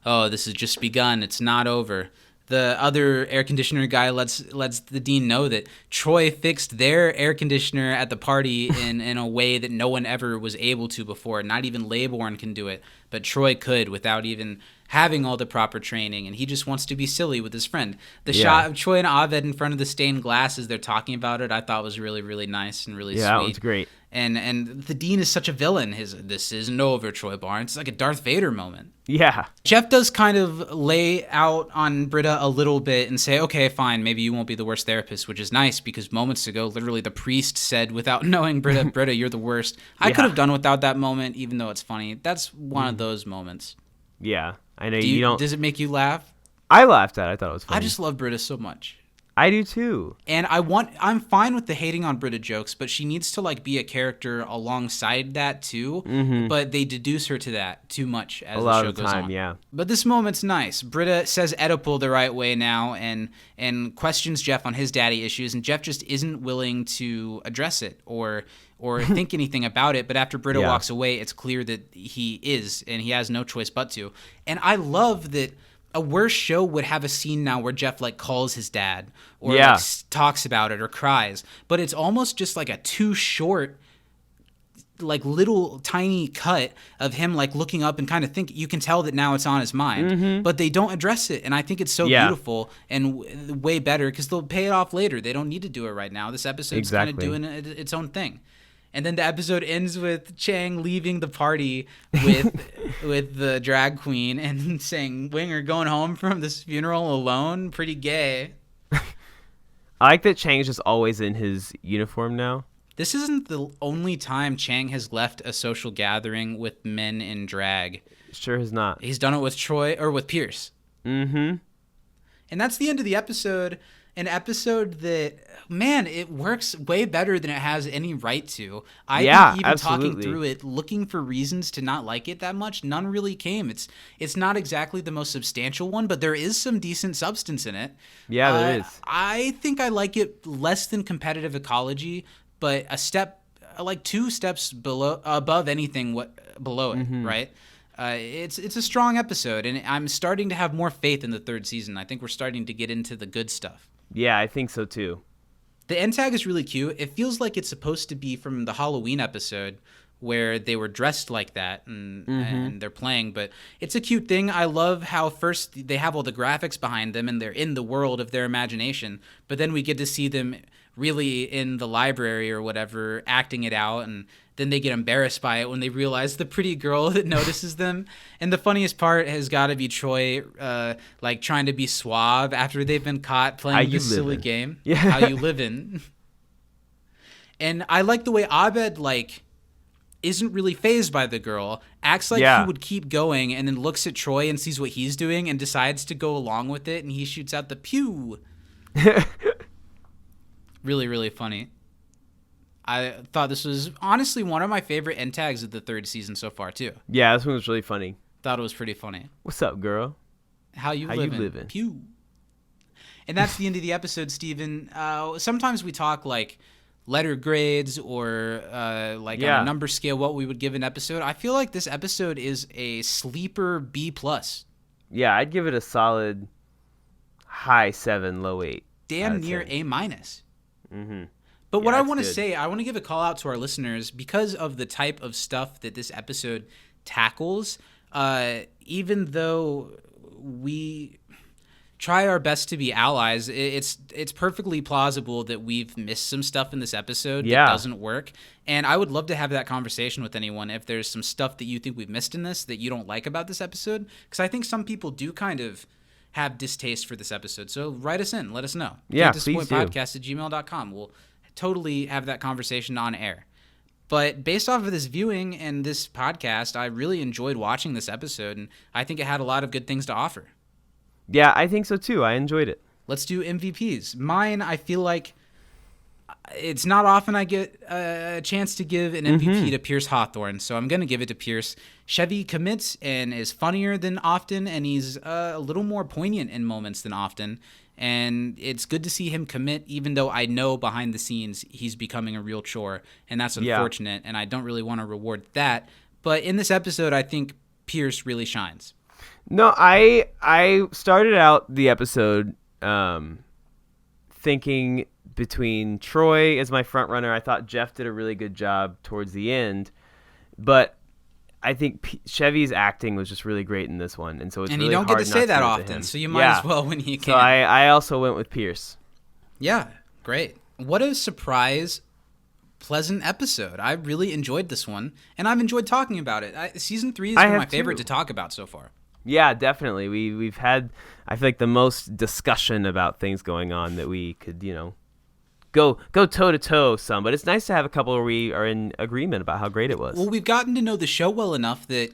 "Oh, this has just begun. It's not over." The other air conditioner guy lets the dean know that Troy fixed their air conditioner at the party in a way that no one ever was able to before. Not even Laybourne can do it, but Troy could without even having all the proper training, and he just wants to be silly with his friend. The shot of Troy and Abed in front of the stained glass as they're talking about it, I thought was really, really nice and really sweet. Yeah, that was great. And the dean is such a villain. This isn't over, Troy Barnes. It's like a Darth Vader moment. Yeah. Jeff does kind of lay out on Britta a little bit and say, okay, fine, maybe you won't be the worst therapist, which is nice because moments ago, literally the priest said without knowing Britta, Britta, you're the worst. I could have done without that moment, even though it's funny. That's one of those moments. Yeah. I know you don't. Does it make you laugh? I laughed at it. I thought it was funny. I just love Britta so much. I do too. And I'm fine with the hating on Britta jokes, but she needs to like be a character alongside that too. Mm-hmm. But they deduce her to that too much as the show goes on. Yeah. But this moment's nice. Britta says Oedipal the right way now and questions Jeff on his daddy issues, and Jeff just isn't willing to address it or think anything about it. But after Britta walks away, it's clear that he is, and he has no choice but to. And I love that. A worse show would have a scene now where Jeff like calls his dad or like, talks about it or cries, but it's almost just like a too short, like little tiny cut of him like looking up and kind of think. You can tell that now it's on his mind, but they don't address it, and I think it's so beautiful and way better because they'll pay it off later. They don't need to do it right now. This episode's kind of doing its own thing. And then the episode ends with Chang leaving the party with the drag queen and saying, "Winger going home from this funeral alone, pretty gay." I like that Chang's just always in his uniform now. This isn't the only time Chang has left a social gathering with men in drag. Sure has not. He's done it with Troy or with Pierce. Mm-hmm. And that's the end of the episode. An episode that, man, it works way better than it has any right to. I think even talking through it, looking for reasons to not like it that much, none really came. It's not exactly the most substantial one, but there is some decent substance in it. Yeah, there is. I think I like it less than Competitive Ecology, but a step, like 2 steps above anything below it, right? It's a strong episode, and I'm starting to have more faith in the 3rd season. I think we're starting to get into the good stuff. Yeah, I think so too. The end tag is really cute. It feels like it's supposed to be from the Halloween episode where they were dressed like that and they're playing, but it's a cute thing. I love how first they have all the graphics behind them and they're in the world of their imagination, but then we get to see them really in the library or whatever acting it out, and then they get embarrassed by it when they realize the pretty girl that notices them. And the funniest part has got to be Troy like trying to be suave after they've been caught playing this silly game. Yeah. How you living. And I like the way Abed like isn't really fazed by the girl, acts like he would keep going, and then looks at Troy and sees what he's doing and decides to go along with it, and he shoots out the pew. Really, really funny. I thought this was honestly one of my favorite end tags of the third season so far too. Yeah, this one was really funny. Thought it was pretty funny. What's up, girl? How you How you living? living? Pew. And that's the end of the episode, Steven. Sometimes we talk like letter grades or on a number scale what we would give an episode. I feel like this episode is a sleeper B+. Yeah, I'd give it a solid high 7, low 8. Damn near A-. Mm-hmm. But what I want to say, I want to give a call out to our listeners because of the type of stuff that this episode tackles. Even though we try our best to be allies, it's perfectly plausible that we've missed some stuff in this episode that doesn't work. And I would love to have that conversation with anyone if there's some stuff that you think we've missed in this that you don't like about this episode. Because I think some people do kind of have distaste for this episode. So write us in. Let us know. Yeah, please do. Podcast@gmail.com. We'll totally have that conversation on air. But based off of this viewing and this podcast, I really enjoyed watching this episode, and I think it had a lot of good things to offer. Yeah, I think so too. I enjoyed it. Let's do MVPs. Mine, I feel like it's not often I get a chance to give an MVP to Pierce Hawthorne, so I'm going to give it to Pierce. Chevy commits and is funnier than often, and he's a little more poignant in moments than often. And it's good to see him commit, even though I know behind the scenes he's becoming a real chore, and that's unfortunate, and I don't really want to reward that. But in this episode, I think Pierce really shines. No, I started out the episode thinking between Troy as my front runner. I thought Jeff did a really good job towards the end, but I think Chevy's acting was just really great in this one, and so it's really you don't hard get to not say that give it to often, him. so you might as well when you can. So I also went with Pierce. Yeah, great. What a surprise, pleasant episode. I really enjoyed this one, and I've enjoyed talking about it. Season 3 is my favorite to talk about so far. Yeah, definitely. We've had, I feel like, the most discussion about things going on that we could, go toe-to-toe some. But it's nice to have a couple where we are in agreement about how great it was. Well, we've gotten to know the show well enough that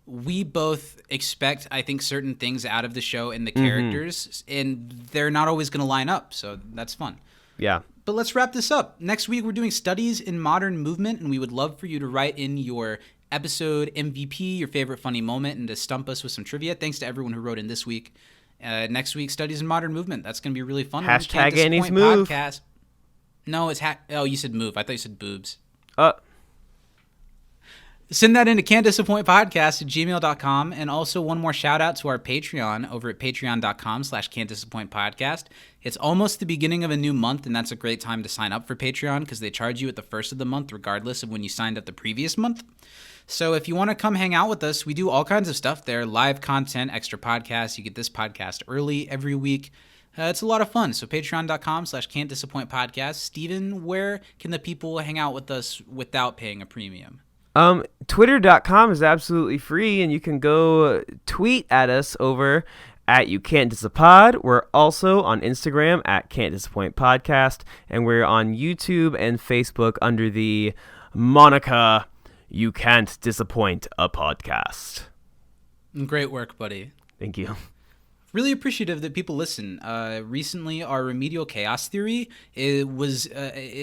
we both expect, I think, certain things out of the show and the characters, and they're not always going to line up, so that's fun. Yeah. But let's wrap this up. Next week, we're doing studies in modern movement, and we would love for you to write in your episode MVP, your favorite funny moment, and to stump us with some trivia. Thanks to everyone who wrote in this week. Next week, studies in modern movement. That's going to be really fun. Hashtag Annie's move. Podcast. No, it's oh, you said move. I thought you said boobs. Send that into can'tdisappointpodcast@gmail.com. And also one more shout out to our Patreon over at patreon.com/can'tdisappointpodcast. It's almost the beginning of a new month, and that's a great time to sign up for Patreon because they charge you at the first of the month regardless of when you signed up the previous month. So if you want to come hang out with us, we do all kinds of stuff there. Live content, extra podcasts. You get this podcast early every week. It's a lot of fun. So patreon.com/can'tdisappointpodcast. Steven, where can the people hang out with us without paying a premium? Twitter.com is absolutely free, and you can go tweet at us over at You Can't Disapod. We're also on Instagram at Can't Disappoint Podcast, and we're on YouTube and Facebook under the moniker You Can't Disappoint a Podcast. Great work, buddy. Thank you. Really appreciative that people listen. Recently, our Remedial Chaos Theory, it was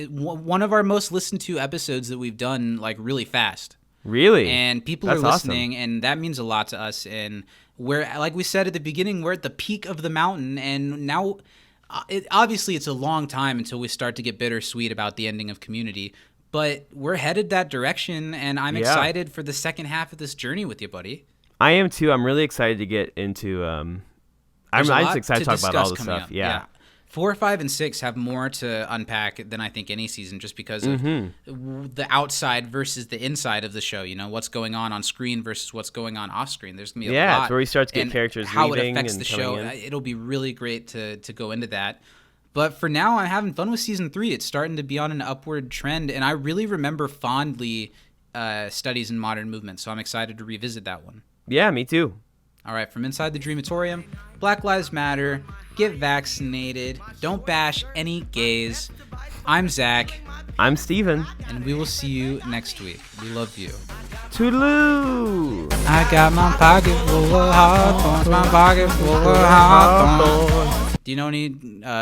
one of our most listened to episodes that we've done like really fast. Really? And people That's are listening, awesome. and that means a lot to us. And we're, like we said at the beginning, we're at the peak of the mountain, and now obviously it's a long time until we start to get bittersweet about the ending of Community. But we're headed that direction, and I'm excited for the second half of this journey with you, buddy. I am too. I'm really excited to get into I'm just excited to talk about all this stuff. Yeah. 4, 5, and 6 have more to unpack than I think any season, just because of the outside versus the inside of the show. You know, what's going on screen versus what's going on off screen. There's gonna be a lot. It's where we start to get characters how leaving it affects and the coming show. in. It'll be really great to go into that. But for now, I'm having fun with season 3. It's starting to be on an upward trend, and I really remember fondly studies in modern movement. So I'm excited to revisit that one. Yeah, me too. All right, from inside the Dreamatorium, Black Lives Matter, get vaccinated, don't bash any gays. I'm Zach. I'm Steven. And we will see you next week. We love you. Toodaloo! I got my pocket full of Hawthorns, my pocket full of Hawthorns. Do you know any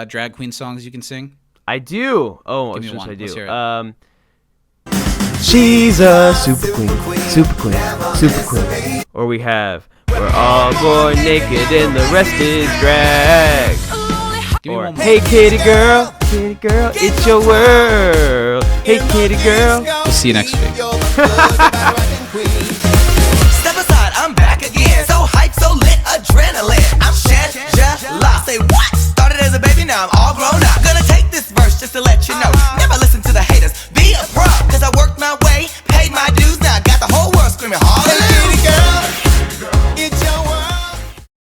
drag queen songs you can sing? I do. Oh, Give me I one. do. Let's hear it. She's a super queen, super queen, super queen. Or we have, we're all born naked and the rest is drag. Give me Or, one more. hey kitty girl, it's your world. Hey kitty girl. We'll see you next week.